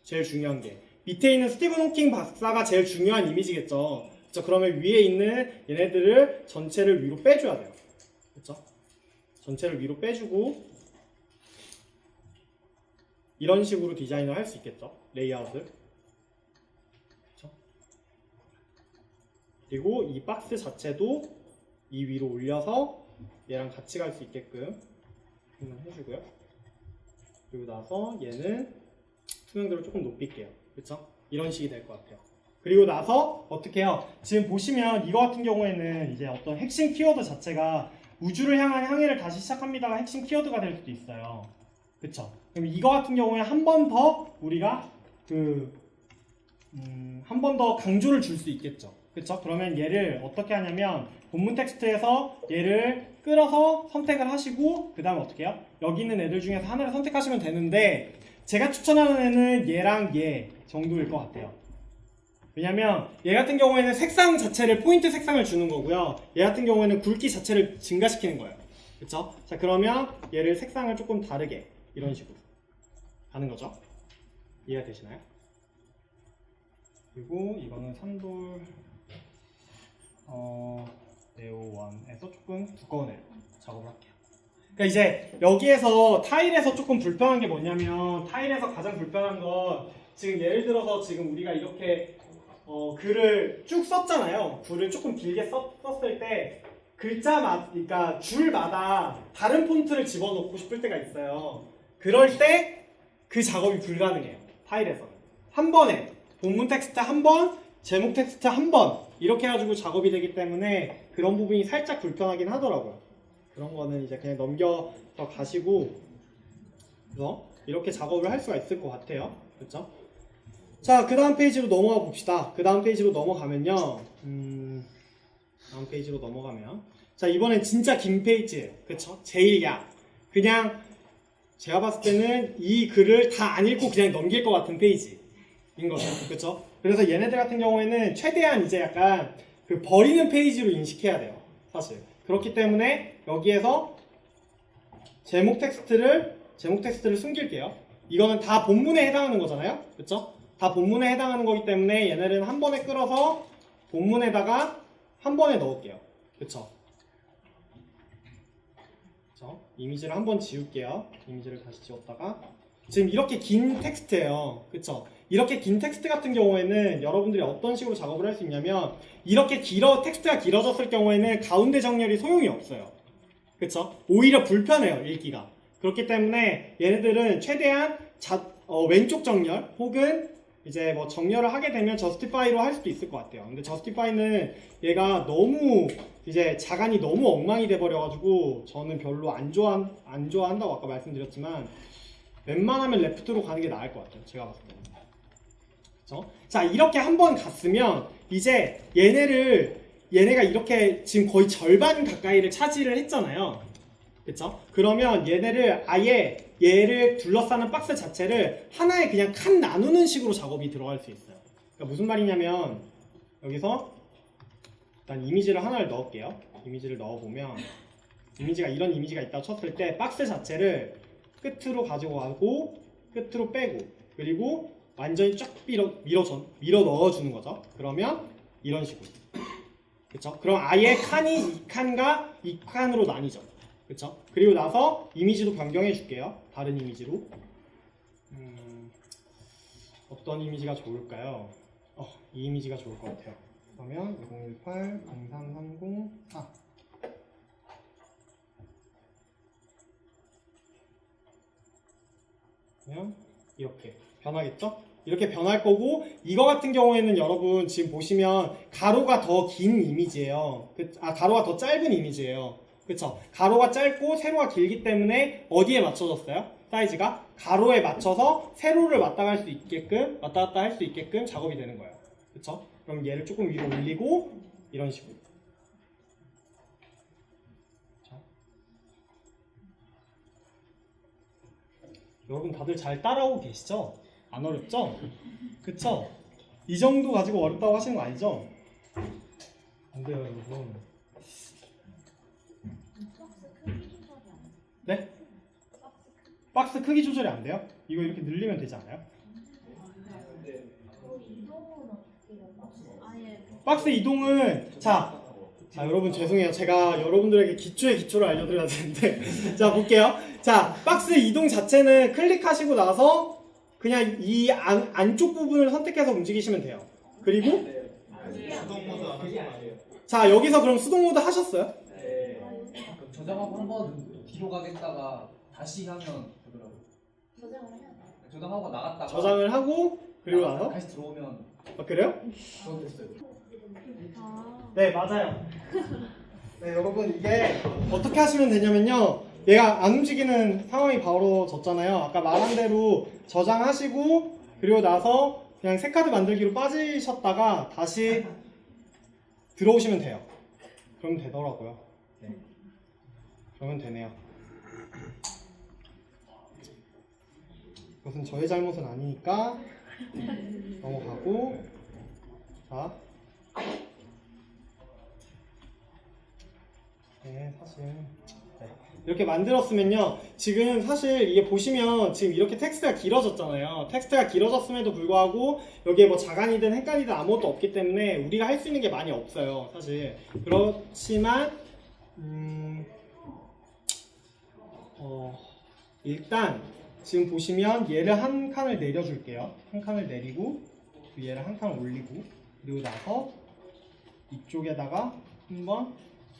제일 중요한 게 밑에 있는 스티븐 호킹 박사가 제일 중요한 이미지겠죠. 그쵸? 그러면 위에 있는 얘네들을 전체를 위로 빼줘야 돼요. 그쵸? 전체를 위로 빼주고 이런 식으로 디자인을 할 수 있겠죠. 레이아웃을. 그쵸? 그리고 이 박스 자체도 이 위로 올려서 얘랑 같이 갈 수 있게끔 해주고요. 그리고 나서 얘는 투명도를 조금 높일게요. 그쵸? 이런 식이 될 것 같아요. 그리고 나서 어떻게 해요? 지금 보시면 이거 같은 경우에는 이제 어떤 핵심 키워드 자체가 우주를 향한 항해를 다시 시작합니다가 핵심 키워드가 될 수도 있어요. 그쵸? 그럼 이거 같은 경우에 한 번 더 우리가 한 번 더 강조를 줄 수 있겠죠. 그쵸? 그러면 얘를 어떻게 하냐면 본문 텍스트에서 얘를 끌어서 선택을 하시고 그 다음에 어떻게 해요? 여기 있는 애들 중에서 하나를 선택하시면 되는데 제가 추천하는 애는 얘랑 얘 정도일 것 같아요. 왜냐면 얘 같은 경우에는 색상 자체를 포인트 색상을 주는 거고요. 얘 같은 경우에는 굵기 자체를 증가시키는 거예요. 그쵸? 자, 그러면 얘를 색상을 조금 다르게 이런 식으로 가는 거죠. 이해가 되시나요? 그리고 이거는 산돌 네오1에서 조금 두꺼운 애로 작업을 할게요. 그러니까 이제 여기에서 타일에서 조금 불편한 게 뭐냐면 타일에서 가장 불편한 건 지금 예를 들어서 지금 우리가 이렇게 글을 쭉 썼잖아요. 글을 조금 길게 썼을 때 그러니까 줄마다 다른 폰트를 집어넣고 싶을 때가 있어요. 그럴 때 그 작업이 불가능해요. 타일에서는. 한 번에 본문 텍스트 한 번, 제목 텍스트 한 번 이렇게 해가지고 작업이 되기 때문에 그런 부분이 살짝 불편하긴 하더라고요. 그런 거는 이제 그냥 넘겨서 가시고 그래서 이렇게 작업을 할 수가 있을 것 같아요. 그렇죠? 자, 그 다음 페이지로 넘어가 봅시다. 그 다음 페이지로 넘어가면요. 다음 페이지로 넘어가면 자, 이번엔 진짜 긴 페이지예요. 그쵸? 제일 약. 그냥 제가 봤을 때는 이 글을 다 안 읽고 그냥 넘길 것 같은 페이지인 거죠. 그쵸? 그래서 얘네들 같은 경우에는 최대한 이제 약간 그 버리는 페이지로 인식해야 돼요. 사실. 그렇기 때문에 여기에서 제목 텍스트를 숨길게요. 이거는 다 본문에 해당하는 거잖아요. 그쵸? 다 본문에 해당하는 거기 때문에 얘네는 한 번에 끌어서 본문에다가 한 번에 넣을게요. 그쵸? 이미지를 한 번 지울게요. 이미지를 다시 지웠다가 지금 이렇게 긴 텍스트예요. 그쵸? 이렇게 긴 텍스트 같은 경우에는 여러분들이 어떤 식으로 작업을 할 수 있냐면 이렇게 텍스트가 길어졌을 경우에는 가운데 정렬이 소용이 없어요. 그쵸? 오히려 불편해요. 읽기가. 그렇기 때문에 얘네들은 최대한 왼쪽 정렬 혹은 이제 뭐 정렬을 하게 되면 justify로 할 수도 있을 것 같아요. 근데 justify는 얘가 너무 이제 자간이 너무 엉망이 돼버려가지고 저는 별로 안 좋아한다고 아까 말씀드렸지만 웬만하면 left로 가는 게 나을 것 같아요. 제가 봤을 때는. 그쵸? 자, 이렇게 한 번 갔으면 이제 얘네가 이렇게 지금 거의 절반 가까이를 차지를 했잖아요. 그쵸? 그러면 얘네를 아예 얘를 둘러싸는 박스 자체를 하나의 그냥 칸 나누는 식으로 작업이 들어갈 수 있어요. 그러니까 무슨 말이냐면 여기서 일단 이미지를 하나를 넣을게요. 이미지를 넣어보면 이런 이미지가 있다고 쳤을 때 박스 자체를 끝으로 가지고 가고 끝으로 빼고 그리고 완전히 쫙 밀어 넣어주는 거죠. 그러면 이런 식으로. 그쵸? 그럼 아예 칸이 이 칸과 이 칸으로 나뉘죠. 그쵸? 그리고 나서 이미지도 변경해 줄게요. 다른 이미지로. 어떤 이미지가 좋을까요? 이 이미지가 좋을 것 같아요. 그러면 2018, 0330, 4. 그러면 이렇게 변하겠죠? 이렇게 변할 거고 이거 같은 경우에는 여러분 지금 보시면 가로가 더 긴 이미지예요. 가로가 더 짧은 이미지예요. 그쵸? 가로가 짧고 세로가 길기 때문에 어디에 맞춰졌어요? 사이즈가 가로에 맞춰서 세로를 왔다 갔다 할 수 있게끔 작업이 되는 거예요. 그쵸? 그럼 얘를 조금 위로 올리고 이런 식으로. 그쵸? 여러분 다들 잘 따라오고 계시죠? 안 어렵죠? 그쵸? 이 정도 가지고 어렵다고 하시는 거 아니죠? 안 돼요, 여러분. 네? 박스 크기 조절이 안 돼요? 이거 이렇게 늘리면 되지 않아요? 박스 이동은 자 여러분 죄송해요. 제가 여러분들에게 기초를 알려드려야 되는데 자 볼게요. 자 박스 이동 자체는 클릭하시고 나서 그냥 이 안쪽 부분을 선택해서 움직이시면 돼요. 그리고 자 여기서 그럼 수동 모드 하셨어요? 저장하고 한번 뒤로 가겠다가 다시 하면 되더라고요. 저장하고 나갔다가 저장을 하고 그리고 나서 다시 들어오면 그래요? 저도 됐어요. 네 맞아요. 네 여러분 이게 어떻게 하시면 되냐면요. 얘가 안 움직이는 상황이 벌어졌잖아요. 아까 말한 대로 저장하시고 그리고 나서 그냥 새 카드 만들기로 빠지셨다가 다시 들어오시면 돼요. 그러면 되더라고요. 네. 그러면 되네요. 이것은 저의 잘못은 아니니까 넘어가고 자 네, 사실 네. 이렇게 만들었으면요 지금 사실 이게 보시면 지금 이렇게 텍스트가 길어졌잖아요. 텍스트가 길어졌음에도 불구하고 여기에 뭐 자간이든 헷갈리든 아무것도 없기 때문에 우리가 할 수 있는 게 많이 없어요 사실. 그렇지만 일단 지금 보시면 얘를 한 칸을 내려줄게요. 한 칸을 내리고 얘를 한 칸 올리고 그리고 나서 이쪽에다가 한번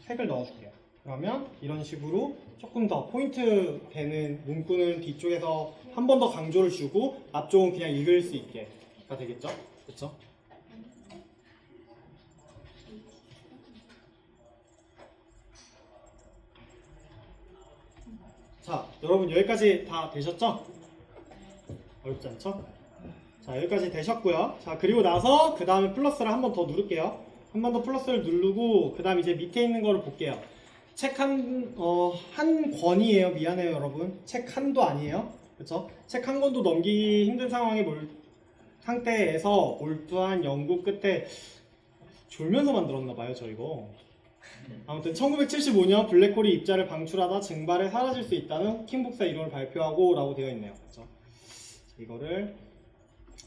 색을 넣어줄게요. 그러면 이런 식으로 조금 더 포인트 되는 문구는 뒤쪽에서 한 번 더 강조를 주고 앞쪽은 그냥 읽을 수 있게가 되겠죠? 그렇죠? 자, 여러분 여기까지 다 되셨죠? 어렵지 않죠? 자, 여기까지 되셨고요. 자, 그리고 나서 그 다음에 플러스를 한 번 더 누를게요. 한 번 더 플러스를 누르고 그 다음 이제 밑에 있는 거를 볼게요. 책 한 권이에요. 미안해요 여러분. 책 한도 아니에요. 그쵸? 책 한 권도 넘기기 힘든 상태에서 몰두한 연구 끝에 졸면서 만들었나봐요 저 이거. 아무튼 1975년 블랙홀이 입자를 방출하다 증발해 사라질 수 있다는 호킹 복사 이론을 발표하고 라고 되어 있네요. 그렇죠? 이거를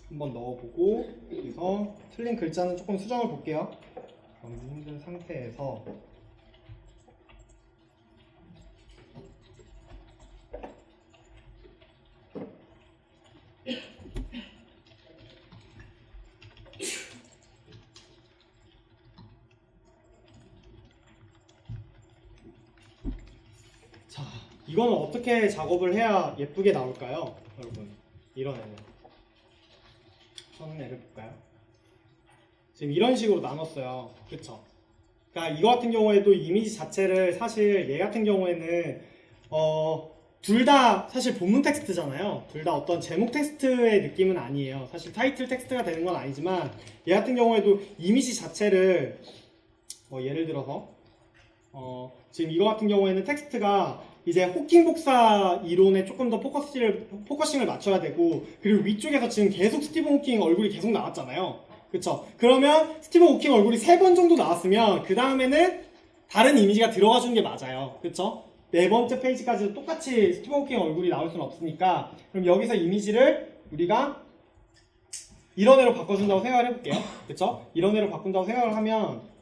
한번 넣어보고 여기서 틀린 글자는 조금 수정을 볼게요. 너무 힘든 상태에서 자, 이거는 어떻게 작업을 해야 예쁘게 나올까요? 여러분, 이런 애는 저는 애를 볼까요? 지금 이런 식으로 나눴어요. 그쵸? 그러니까 이거 같은 경우에도 이미지 자체를 사실 얘 같은 경우에는 둘 다 사실 본문 텍스트잖아요. 둘 다 어떤 제목 텍스트의 느낌은 아니에요. 사실 타이틀 텍스트가 되는 건 아니지만 얘 같은 경우에도 이미지 자체를 예를 들어서 지금 이거 같은 경우에는 텍스트가 이제 호킹 복사 이론에 조금 더 포커싱을 맞춰야 되고, 그리고 위쪽에서 지금 계속 스티븐 호킹 얼굴이 계속 나왔잖아요. 그쵸? 그러면 스티븐 호킹 얼굴이 3번 정도 나왔으면 그 다음에는 다른 이미지가 들어가 주는 게 맞아요. 그쵸? 4번째 페이지까지도 똑같이 스티븐 호킹 얼굴이 나올 수는 없으니까, 그럼 여기서 이미지를 우리가 이런 애로 바꿔준다고 생각을 해볼게요. 그쵸? 이런 애로 바꾼다고 생각을 하면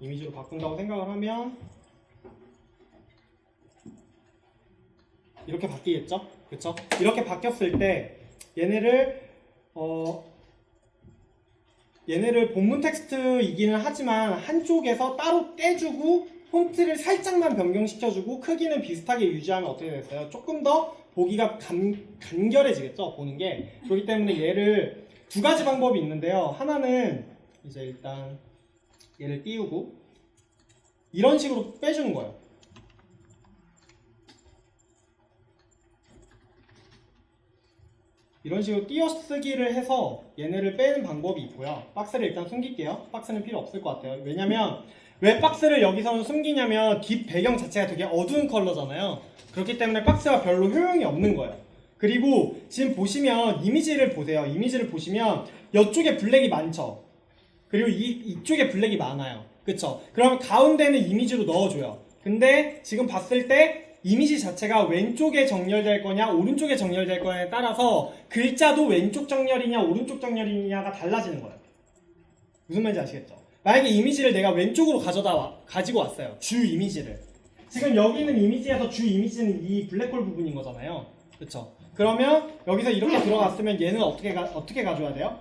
이미지로 바꾼다고 생각을 하면 이렇게 바뀌겠죠? 그쵸? 이렇게 바뀌었을 때 얘네를 본문 텍스트이기는 하지만 한쪽에서 따로 떼주고 폰트를 살짝만 변경시켜주고 크기는 비슷하게 유지하면 어떻게 됐어요? 조금 더 보기가 간결해지겠죠? 보는 게. 그렇기 때문에 얘를 두 가지 방법이 있는데요. 하나는 이제 일단 얘를 띄우고 이런 식으로 빼주는 거예요. 이런 식으로 띄어쓰기를 해서 얘네를 빼는 방법이 있고요. 박스를 일단 숨길게요. 박스는 필요 없을 것 같아요. 왜냐면 왜 박스를 여기서는 숨기냐면 뒷 배경 자체가 되게 어두운 컬러잖아요. 그렇기 때문에 박스가 별로 효용이 없는 거예요. 그리고 지금 보시면 이미지를 보세요. 이미지를 보시면 이쪽에 블랙이 많죠. 그리고 이쪽에 블랙이 많아요. 그쵸? 그러면 가운데는 이미지로 넣어줘요. 근데 지금 봤을 때 이미지 자체가 왼쪽에 정렬될 거냐 오른쪽에 정렬될 거냐에 따라서 글자도 왼쪽 정렬이냐 오른쪽 정렬이냐가 달라지는 거예요. 무슨 말인지 아시겠죠? 만약에 이미지를 내가 왼쪽으로 가지고 왔어요. 주 이미지를. 지금 여기 있는 이미지에서 주 이미지는 이 블랙홀 부분인 거잖아요. 그쵸? 그러면 여기서 이렇게 들어갔으면 얘는 어떻게 가져야 돼요?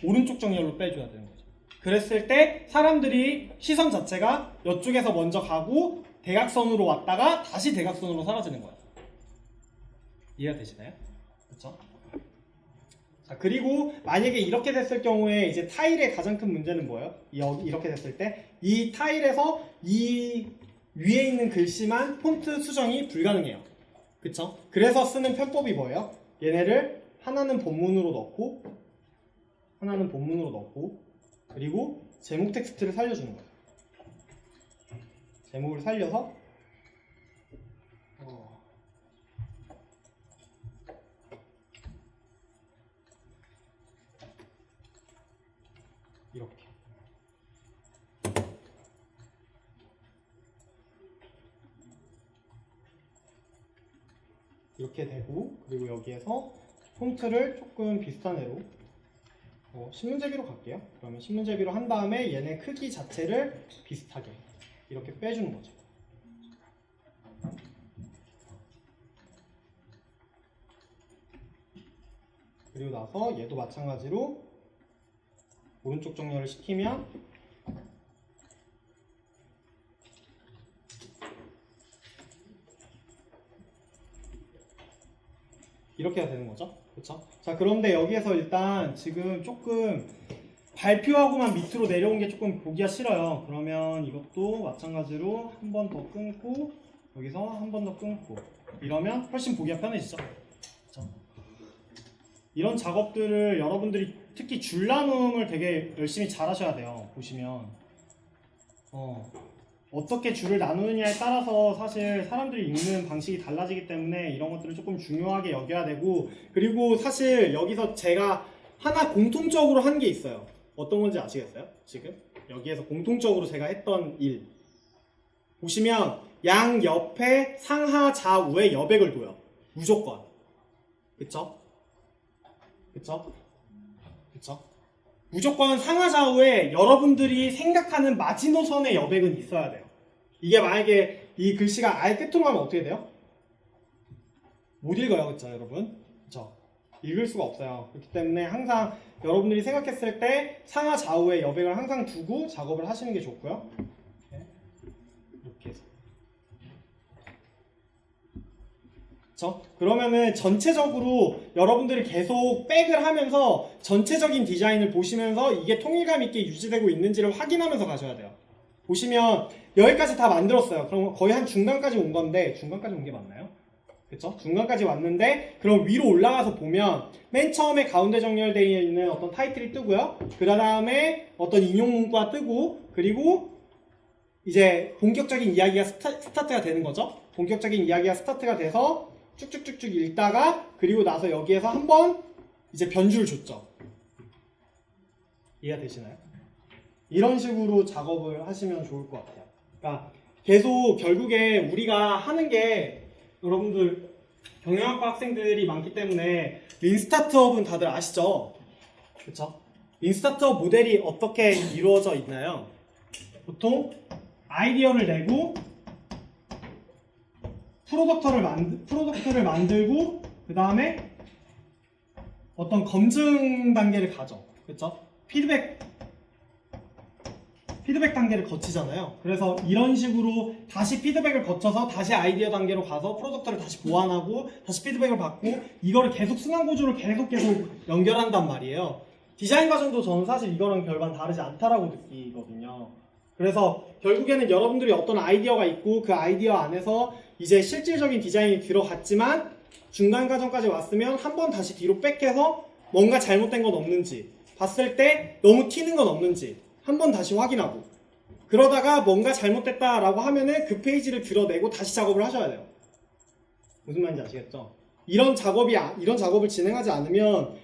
오른쪽 정렬로 빼줘야 되는 거죠. 그랬을 때 사람들이 시선 자체가 이쪽에서 먼저 가고 대각선으로 왔다가 다시 대각선으로 사라지는 거예요. 이해가 되시나요? 그렇죠? 자, 그리고 만약에 이렇게 됐을 경우에 이제 타일의 가장 큰 문제는 뭐예요? 이렇게 됐을 때 이 타일에서 이 위에 있는 글씨만 폰트 수정이 불가능해요. 그쵸? 그래서 쓰는 편법이 뭐예요? 얘네를 하나는 본문으로 넣고 그리고 제목 텍스트를 살려주는 거예요. 제목을 살려서 이렇게 되고, 그리고 여기에서 폰트를 조금 비슷한 애로 신문제비로 갈게요. 그러면 신문제비로 한 다음에 얘네 크기 자체를 비슷하게 이렇게 빼주는 거죠. 그리고 나서 얘도 마찬가지로 오른쪽 정렬을 시키면 이렇게 해야 되는 거죠. 그렇죠? 자, 그런데 여기에서 일단 지금 조금 발표하고만 밑으로 내려온 게 조금 보기가 싫어요. 그러면 이것도 마찬가지로 한 번 더 끊고 여기서 한 번 더 끊고 이러면 훨씬 보기가 편해지죠. 그렇죠? 이런 작업들을 여러분들이 특히 줄 나눔을 되게 열심히 잘 하셔야 돼요. 보시면 어떻게 줄을 나누느냐에 따라서 사실 사람들이 읽는 방식이 달라지기 때문에 이런 것들을 조금 중요하게 여겨야 되고, 그리고 사실 여기서 제가 하나 공통적으로 한 게 있어요. 어떤 건지 아시겠어요? 지금 여기에서 공통적으로 제가 했던 일 보시면 양 옆에 상하 좌우에 여백을 둬요. 무조건. 그쵸? 그쵸? 그쵸? 무조건 상하 좌우에 여러분들이 생각하는 마지노선의 여백은 있어야 돼요. 이게 만약에 이 글씨가 아예 끝으로 가면 어떻게 돼요? 못 읽어요. 그쵸 여러분? 그쵸? 읽을 수가 없어요. 그렇기 때문에 항상 여러분들이 생각했을 때 상하 좌우에 여백을 항상 두고 작업을 하시는 게 좋고요. 이렇게 해서. 그쵸? 그러면은 전체적으로 여러분들이 계속 백을 하면서 전체적인 디자인을 보시면서 이게 통일감 있게 유지되고 있는지를 확인하면서 가셔야 돼요. 보시면 여기까지 다 만들었어요. 그럼 거의 한 중간까지 온 건데, 중간까지 온 게 맞나요? 그쵸? 중간까지 왔는데, 그럼 위로 올라가서 보면 맨 처음에 가운데 정렬되어 있는 어떤 타이틀이 뜨고요. 그 다음에 어떤 인용 문구가 뜨고, 그리고 이제 본격적인 이야기가 스타트가 되는 거죠. 본격적인 이야기가 스타트가 돼서 쭉쭉쭉쭉 읽다가, 그리고 나서 여기에서 한번 이제 변주를 줬죠. 이해가 되시나요? 이런 식으로 작업을 하시면 좋을 것 같아요. 그러니까 계속 결국에 우리가 하는 게, 여러분들 경영학과 학생들이 많기 때문에 린스타트업은 다들 아시죠? 그쵸? 린스타트업 모델이 어떻게 이루어져 있나요? 보통 아이디어를 내고 프로덕트를 만들고 그 다음에 어떤 검증 단계를 가죠. 그쵸? 피드백 단계를 거치잖아요. 그래서 이런 식으로 다시 피드백을 거쳐서 다시 아이디어 단계로 가서 프로덕트를 다시 보완하고 다시 피드백을 받고, 이거를 계속 순환 구조를 계속 연결한단 말이에요. 디자인 과정도 저는 사실 이거랑 별반 다르지 않다라고 느끼거든요. 그래서 결국에는 여러분들이 어떤 아이디어가 있고 그 아이디어 안에서 이제 실질적인 디자인이 들어갔지만 중간 과정까지 왔으면 한번 다시 뒤로 백해서 뭔가 잘못된 건 없는지, 봤을 때 너무 튀는 건 없는지 한번 다시 확인하고, 그러다가 뭔가 잘못됐다라고 하면은 그 페이지를 드러내고 다시 작업을 하셔야 돼요. 무슨 말인지 아시겠죠? 이런 작업을 진행하지 않으면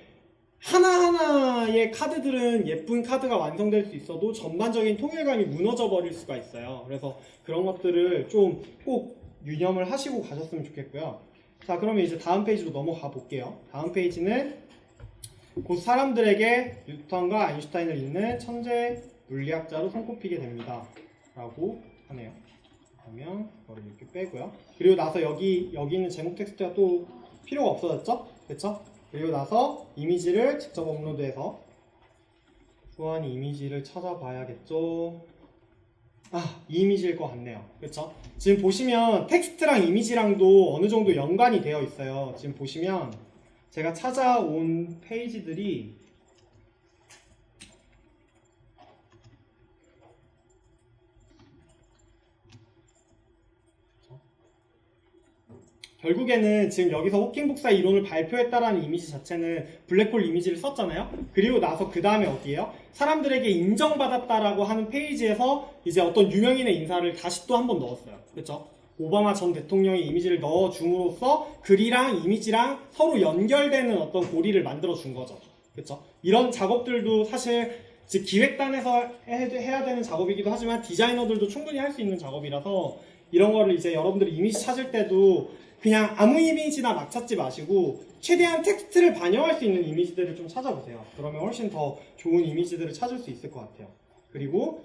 하나하나의 카드들은 예쁜 카드가 완성될 수 있어도 전반적인 통일감이 무너져 버릴 수가 있어요. 그래서 그런 것들을 좀 꼭 유념을 하시고 가셨으면 좋겠고요. 자, 그러면 이제 다음 페이지로 넘어가 볼게요. 다음 페이지는 곧 사람들에게 뉴턴과 아인슈타인을 잇는 천재 물리학자로 손꼽히게 됩니다 라고 하네요. 그러면 이거를 이렇게 빼고요. 그리고 나서 여기 있는 제목 텍스트가 또 필요가 없어졌죠? 그쵸? 그리고 나서 이미지를 직접 업로드해서 후한 이미지를 찾아봐야겠죠. 이 이미지일 것 같네요. 그쵸? 지금 보시면 텍스트랑 이미지랑도 어느 정도 연관이 되어 있어요. 지금 보시면 제가 찾아온 페이지들이 결국에는 지금 여기서 호킹 복사 이론을 발표했다라는 이미지 자체는 블랙홀 이미지를 썼잖아요. 그리고 나서 그 다음에 어디에요? 사람들에게 인정받았다라고 하는 페이지에서 이제 어떤 유명인의 인사를 다시 또 한 번 넣었어요. 그렇죠? 오바마 전 대통령의 이미지를 넣어줌으로써 글이랑 이미지랑 서로 연결되는 어떤 고리를 만들어 준 거죠. 그렇죠? 이런 작업들도 사실 즉 기획단에서 해야 되는 작업이기도 하지만 디자이너들도 충분히 할 수 있는 작업이라서, 이런 거를 이제 여러분들이 이미지 찾을 때도 그냥 아무 이미지나 막 찾지 마시고 최대한 텍스트를 반영할 수 있는 이미지들을 좀 찾아보세요. 그러면 훨씬 더 좋은 이미지들을 찾을 수 있을 것 같아요. 그리고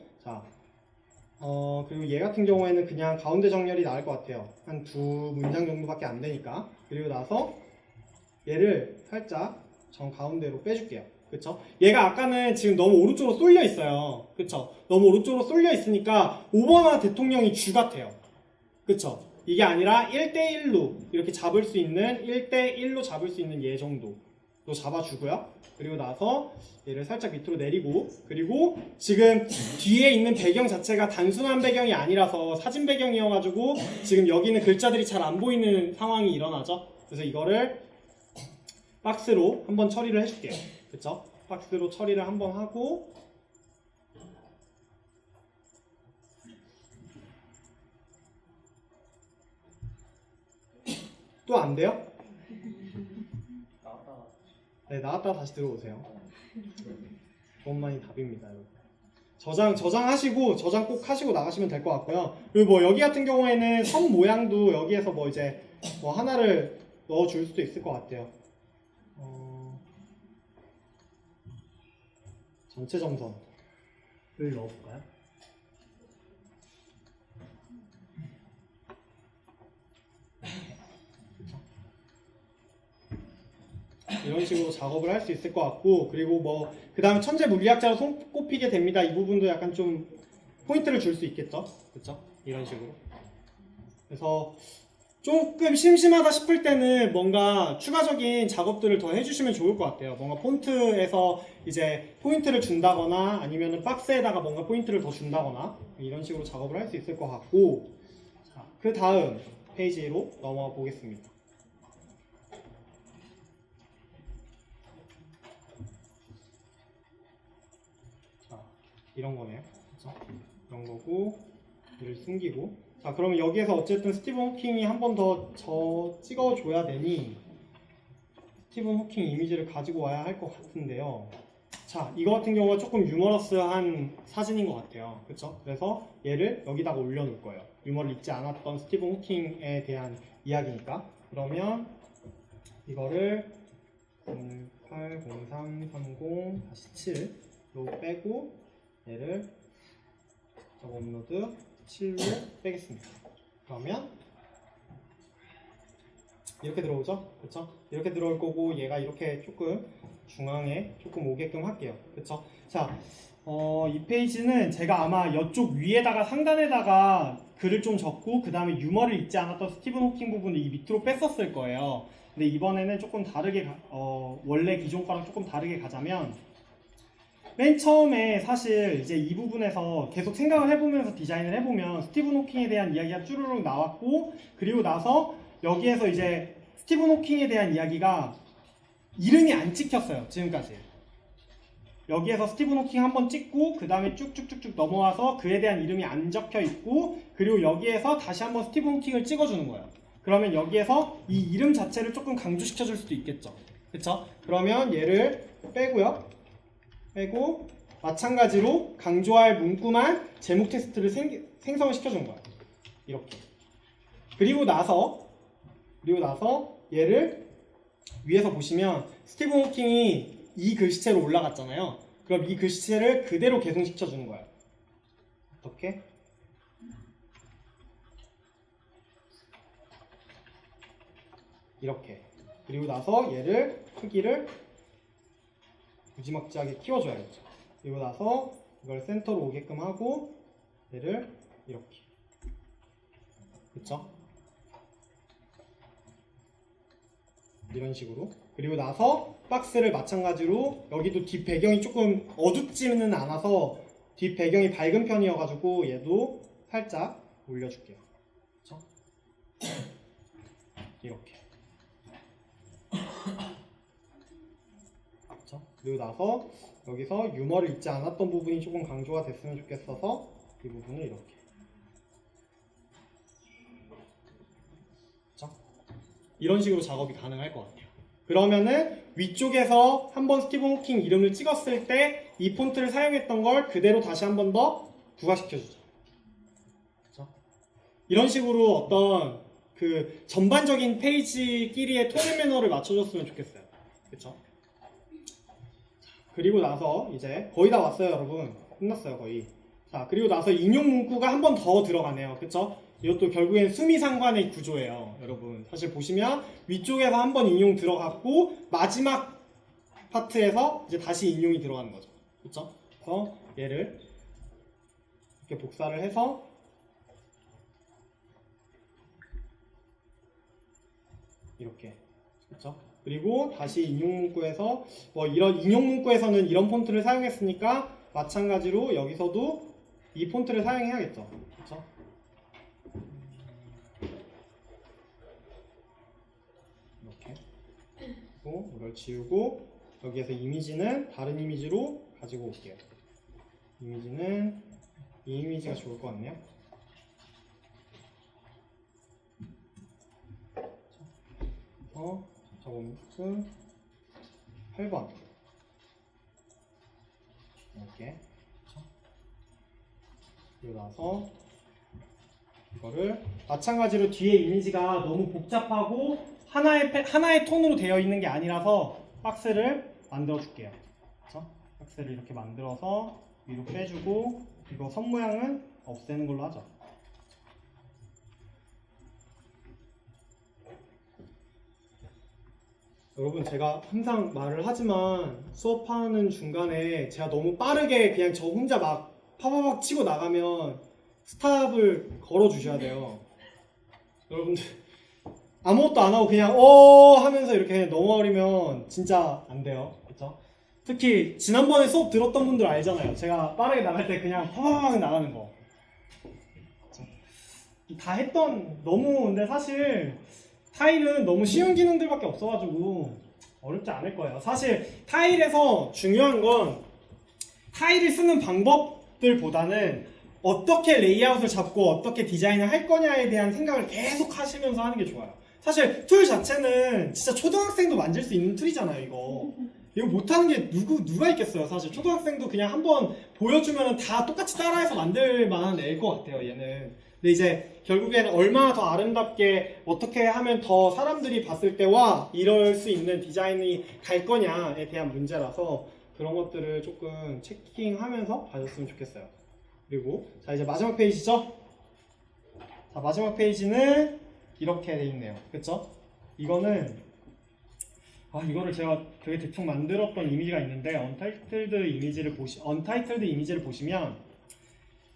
그리고 얘 같은 경우에는 그냥 가운데 정렬이 나을 것 같아요. 한 두 문장 정도밖에 안 되니까. 그리고 나서 얘를 살짝 정 가운데로 빼줄게요. 그쵸? 얘가 아까는 지금 너무 오른쪽으로 쏠려 있어요. 그쵸? 너무 오른쪽으로 쏠려 있으니까 오바마 대통령이 주 같아요. 그쵸? 이게 아니라 1대1로 이렇게 잡을 수 있는 1대1로 잡을 수 있는 얘 정도로 잡아주고요. 그리고 나서 얘를 살짝 밑으로 내리고, 그리고 지금 뒤에 있는 배경 자체가 단순한 배경이 아니라서 사진 배경이어가지고 지금 여기는 글자들이 잘 안 보이는 상황이 일어나죠. 그래서 이거를 박스로 한번 처리를 해줄게요. 그쵸? 박스로 처리를 한번 하고, 또 안 돼요? 나왔다가 네, 나왔다가 다시 들어오세요. 그것만이 답입니다, 여러분. 저장하시고 저장 꼭 하시고 나가시면 될 것 같고요. 그리고 뭐 여기 같은 경우에는 선 모양도 여기에서 뭐 이제 뭐 하나를 넣어줄 수도 있을 것 같아요. 전체 점선을 넣어볼까요? 이런 식으로 작업을 할 수 있을 것 같고, 그리고 뭐 그 다음에 천재 물리학자로 손꼽히게 됩니다. 이 부분도 약간 좀 포인트를 줄 수 있겠죠, 그렇죠? 이런 식으로. 그래서 조금 심심하다 싶을 때는 뭔가 추가적인 작업들을 더 해주시면 좋을 것 같아요. 뭔가 폰트에서 이제 포인트를 준다거나 아니면은 박스에다가 뭔가 포인트를 더 준다거나 이런 식으로 작업을 할 수 있을 것 같고, 자, 그 다음 페이지로 넘어가 보겠습니다. 이런 거네요. 그렇죠? 이런 거고, 얘를 숨기고. 자, 그러면 여기에서 어쨌든 스티븐 호킹이 한 번 더 찍어줘야 되니 스티븐 호킹 이미지를 가지고 와야 할 것 같은데요. 자, 이거 같은 경우가 조금 유머러스한 사진인 것 같아요. 그렇죠? 그래서 얘를 여기다가 올려놓을 거예요. 유머를 잊지 않았던 스티븐 호킹에 대한 이야기니까. 그러면 이거를 080330-7로 빼고 얘를 저거 업로드 7로 빼겠습니다. 그러면 이렇게 들어오죠? 그쵸? 이렇게 들어올 거고, 얘가 이렇게 조금 중앙에 조금 오게끔 할게요. 그쵸? 자, 이 페이지는 제가 아마 이쪽 위에다가 상단에다가 글을 좀 적고 그 다음에 유머를 잊지 않았던 스티븐 호킹 부분을 이 밑으로 뺐었을 거예요. 근데 이번에는 조금 다르게 원래 기존 거랑 조금 다르게 가자면, 맨 처음에 사실 이제 이 부분에서 계속 생각을 해보면서 디자인을 해보면 스티븐 호킹에 대한 이야기가 쭈루룩 나왔고, 그리고 나서 여기에서 이제 스티븐 호킹에 대한 이야기가 이름이 안 찍혔어요. 지금까지 여기에서 스티븐 호킹 한번 찍고 그 다음에 쭉쭉쭉쭉 넘어와서 그에 대한 이름이 안 적혀 있고, 그리고 여기에서 다시 한번 스티븐 호킹을 찍어주는 거예요. 그러면 여기에서 이 이름 자체를 조금 강조시켜 줄 수도 있겠죠. 그쵸? 그러면 얘를 빼고요. 빼고 마찬가지로 강조할 문구만 제목 테스트를 생성을 시켜준 거예요. 이렇게. 그리고 나서 얘를 위에서 보시면 스티븐 호킹이 이 글씨체로 올라갔잖아요. 그럼 이 글씨체를 그대로 개송시켜주는 거예요. 어떻게? 이렇게. 그리고 나서 얘를 크기를 무지막지하게 키워줘야겠죠. 그리고 나서 이걸 센터로 오게끔 하고 얘를 이렇게. 그쵸? 이런 식으로. 그리고 나서 박스를 마찬가지로 여기도 뒷 배경이 조금 어둡지는 않아서 뒷 배경이 밝은 편이어가지고 얘도 살짝 올려줄게요. 그쵸? 이렇게. 그리고 나서 여기서 유머를 잊지 않았던 부분이 조금 강조가 됐으면 좋겠어서 이 부분을 이렇게. 그렇죠? 이런 식으로 작업이 가능할 것 같아요. 그러면은 위쪽에서 한번 스티븐 호킹 이름을 찍었을 때 이 폰트를 사용했던 걸 그대로 다시 한 번 더 부각시켜주죠. 그렇죠? 이런 식으로 어떤 그 전반적인 페이지끼리의 톤 매너를 맞춰줬으면 좋겠어요. 그렇죠? 그리고 나서 이제 거의 다 왔어요, 여러분. 끝났어요, 거의. 자, 그리고 나서 인용 문구가 한 번 더 들어가네요. 그쵸? 이것도 결국엔 수미상관의 구조예요, 여러분. 사실 보시면 위쪽에서 한 번 인용 들어갔고 마지막 파트에서 이제 다시 인용이 들어가는 거죠. 그쵸? 그래서 얘를 이렇게 복사를 해서 이렇게. 그쵸? 그리고 다시 인용 문구에서 뭐 이런 인용 문구에서는 이런 폰트를 사용했으니까 마찬가지로 여기서도 이 폰트를 사용해야겠죠. 그렇죠? 이렇게. 그리고 이걸 지우고 여기에서 이미지는 다른 이미지로 가지고 올게요. 이미지는 이 이미지가 좋을 것 같네요. 나서 저번수 8번 이렇게 그리고 나서 이거를 마찬가지로 뒤에 이미지가 너무 복잡하고 하나의 톤으로 되어 있는 게 아니라서 박스를 만들어 줄게요. 그렇죠? 박스를 이렇게 만들어서 위로 빼주고 이거 선 모양은 없애는 걸로 하죠. 여러분 제가 항상 말을 하지만 수업하는 중간에 제가 너무 빠르게 그냥 저 혼자 막 파바박 치고 나가면 스탑을 걸어 주셔야 돼요. 여러분들 아무것도 안 하고 그냥 하면서 이렇게 넘어버리면 진짜 안 돼요. 그렇죠? 특히 지난번에 수업 들었던 분들 알잖아요. 제가 빠르게 나갈 때 그냥 파바박 나가는 거. 그렇죠? 다 했던 근데 사실 타일은 너무 쉬운 기능들밖에 없어가지고 어렵지 않을 거예요. 사실 타일에서 중요한 건 타일을 쓰는 방법들보다는 어떻게 레이아웃을 잡고 어떻게 디자인을 할 거냐에 대한 생각을 계속 하시면서 하는 게 좋아요. 사실 툴 자체는 진짜 초등학생도 만질 수 있는 툴이잖아요. 이거 못하는 게 누가 있겠어요. 사실 초등학생도 그냥 한번 보여주면 다 똑같이 따라해서 만들 만한 애일 것 같아요. 얘는. 근데 이제 결국에는 얼마나 더 아름답게 어떻게 하면 더 사람들이 봤을 때와 이럴 수 있는 디자인이 갈 거냐에 대한 문제라서 그런 것들을 조금 체킹하면서 봐줬으면 좋겠어요. 그리고 자 이제 마지막 페이지죠. 자 마지막 페이지는 이렇게 돼 있네요. 그쵸? 이거는 이거를 제가 되게 대충 만들었던 이미지가 있는데 언타이틀드 이미지를 보시면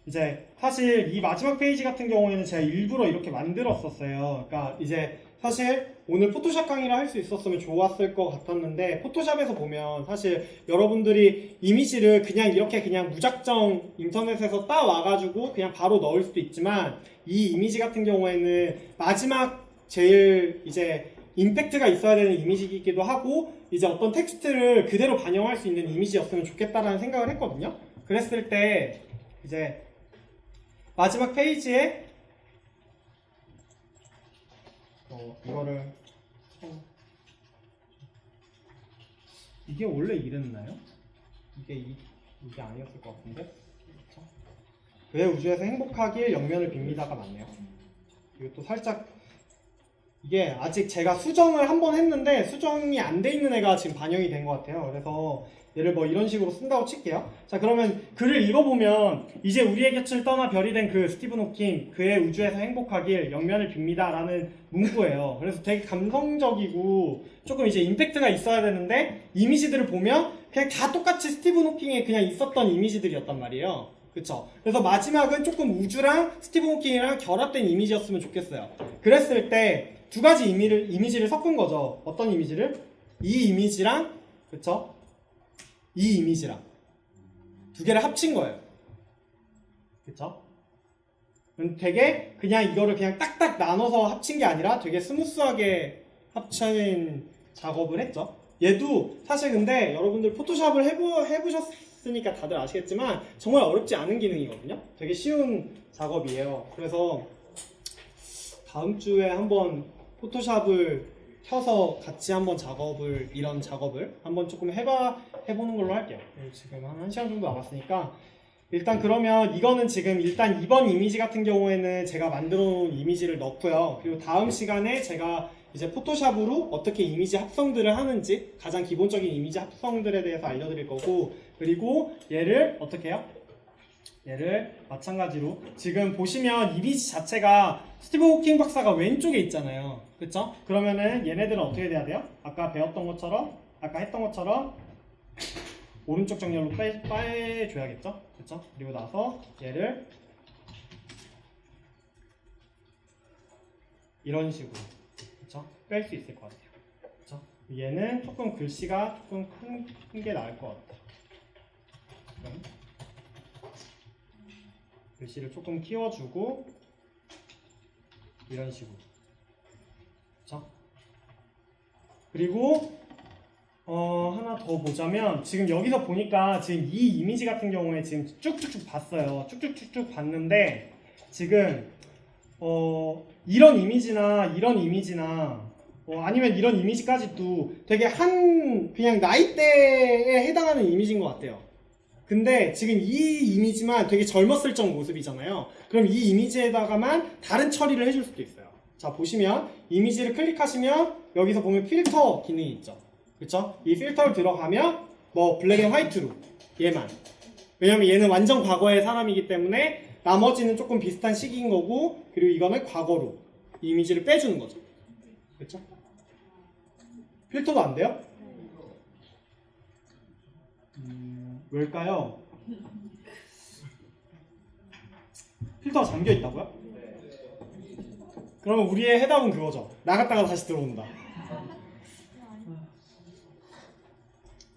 이제 사실 이 마지막 페이지 같은 경우에는 제가 일부러 이렇게 만들었었어요. 그러니까 이제 사실 오늘 포토샵 강의를 할 수 있었으면 좋았을 것 같았는데 포토샵에서 보면 사실 여러분들이 이미지를 그냥 이렇게 그냥 무작정 인터넷에서 따와가지고 그냥 바로 넣을 수도 있지만 이 이미지 같은 경우에는 마지막 제일 이제 임팩트가 있어야 되는 이미지이기도 하고 이제 어떤 텍스트를 그대로 반영할 수 있는 이미지였으면 좋겠다라는 생각을 했거든요. 그랬을 때 이제 마지막 페이지에 이거를 이게 원래 이랬나요? 이게 아니었을 것 같은데? 그렇죠? 왜 우주에서 행복하길 영면을 빕니다가 맞네요. 이것도 살짝 이게 아직 제가 수정을 한번 했는데 수정이 안 돼 있는 애가 지금 반영이 된 것 같아요. 그래서 얘를 뭐 이런 식으로 쓴다고 칠게요. 자 그러면 글을 읽어보면 이제 우리의 곁을 떠나 별이 된 그 스티븐 호킹 그의 우주에서 행복하길 영면을 빕니다 라는 문구예요. 그래서 되게 감성적이고 조금 이제 임팩트가 있어야 되는데 이미지들을 보면 그냥 다 똑같이 스티븐 호킹에 그냥 있었던 이미지들이었단 말이에요. 그쵸? 그래서 마지막은 조금 우주랑 스티븐 호킹이랑 결합된 이미지였으면 좋겠어요. 그랬을 때 두 가지 이미지를 섞은 거죠. 어떤 이미지를? 이 이미지랑 그쵸? 이 이미지랑 두 개를 합친 거예요. 그쵸? 되게 그냥 이거를 그냥 딱딱 나눠서 합친 게 아니라 되게 스무스하게 합친 작업을 했죠. 얘도 사실 근데 여러분들 포토샵을 해보셨으니까 다들 아시겠지만 정말 어렵지 않은 기능이거든요. 되게 쉬운 작업이에요. 그래서 다음 주에 한번 포토샵을 켜서 같이 한번 이런 작업을 한번 조금 해보는 걸로 할게요. 지금 한 1시간 정도 남았으니까 일단 그러면 이거는 지금 일단 이번 이미지 같은 경우에는 제가 만들어 놓은 이미지를 넣고요. 그리고 다음 시간에 제가 이제 포토샵으로 어떻게 이미지 합성들을 하는지 가장 기본적인 이미지 합성들에 대해서 알려드릴 거고 그리고 얘를 어떻게 해요? 얘를 마찬가지로 지금 보시면 이미지 자체가 스티븐 호킹 박사가 왼쪽에 있잖아요. 그쵸? 그러면은 얘네들은 어떻게 돼야 돼요? 아까 했던 것처럼 오른쪽 정렬로 빼줘야겠죠? 그쵸? 그리고 나서 얘를 이런 식으로 그쵸? 뺄 수 있을 것 같아요. 그쵸? 얘는 조금 글씨가 조금 큰 게 나을 것 같아요. 글씨를 조금 키워주고 이런 식으로 그쵸? 그리고 하나 더 보자면 지금 여기서 보니까 지금 이 이미지 같은 경우에 지금 쭉쭉쭉 봤어요. 쭉쭉쭉쭉 봤는데 지금 이런 이미지나 아니면 이런 이미지까지도 되게 그냥 나이대에 해당하는 이미지인 것 같아요. 근데 지금 이 이미지만 되게 젊었을 적 모습이잖아요. 그럼 이 이미지에다가만 다른 처리를 해줄 수도 있어요. 자, 보시면 이미지를 클릭하시면 여기서 보면 필터 기능이 있죠. 그쵸? 이 필터를 들어가면 뭐 블랙 앤 화이트로 얘만. 왜냐면 얘는 완전 과거의 사람이기 때문에 나머지는 조금 비슷한 시기인 거고, 그리고 이거는 과거로 이 이미지를 빼주는 거죠. 그쵸? 필터도 안 돼요? 왜일까요? 필터가 잠겨 있다고요? 그러면 우리의 해답은 그거죠. 나갔다가 다시 들어온다.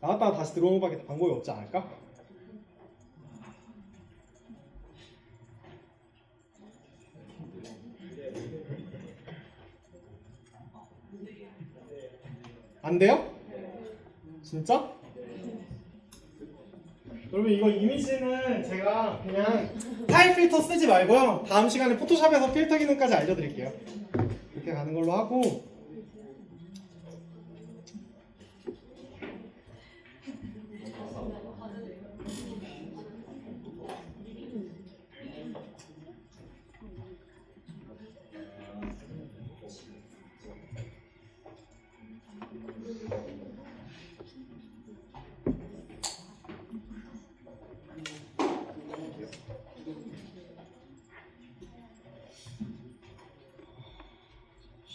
나갔다가 다시 들어오는 밖에 방법이 없지 않을까? 안 돼요? 진짜? 여러분 이거 이미지는 제가 그냥 타입 필터 쓰지 말고요. 다음 시간에 포토샵에서 필터 기능까지 알려드릴게요. 이렇게 가는 걸로 하고,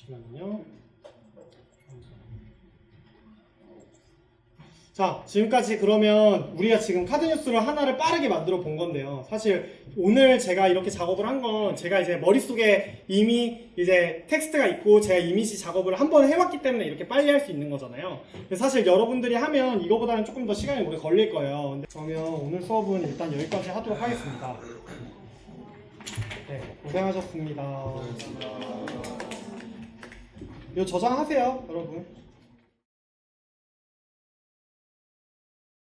잠시만요. 자, 지금까지 그러면 우리가 지금 카드뉴스를 하나를 빠르게 만들어 본 건데요. 사실 오늘 제가 이렇게 작업을 한 건 제가 이제 머릿속에 이미 이제 텍스트가 있고 제가 이미지 작업을 한 번 해왔기 때문에 이렇게 빨리 할 수 있는 거잖아요. 근데 사실 여러분들이 하면 이거보다는 조금 더 시간이 오래 걸릴 거예요. 근데 그러면 오늘 수업은 일단 여기까지 하도록 하겠습니다. 네, 고생하셨습니다. 이거 저장하세요, 여러분.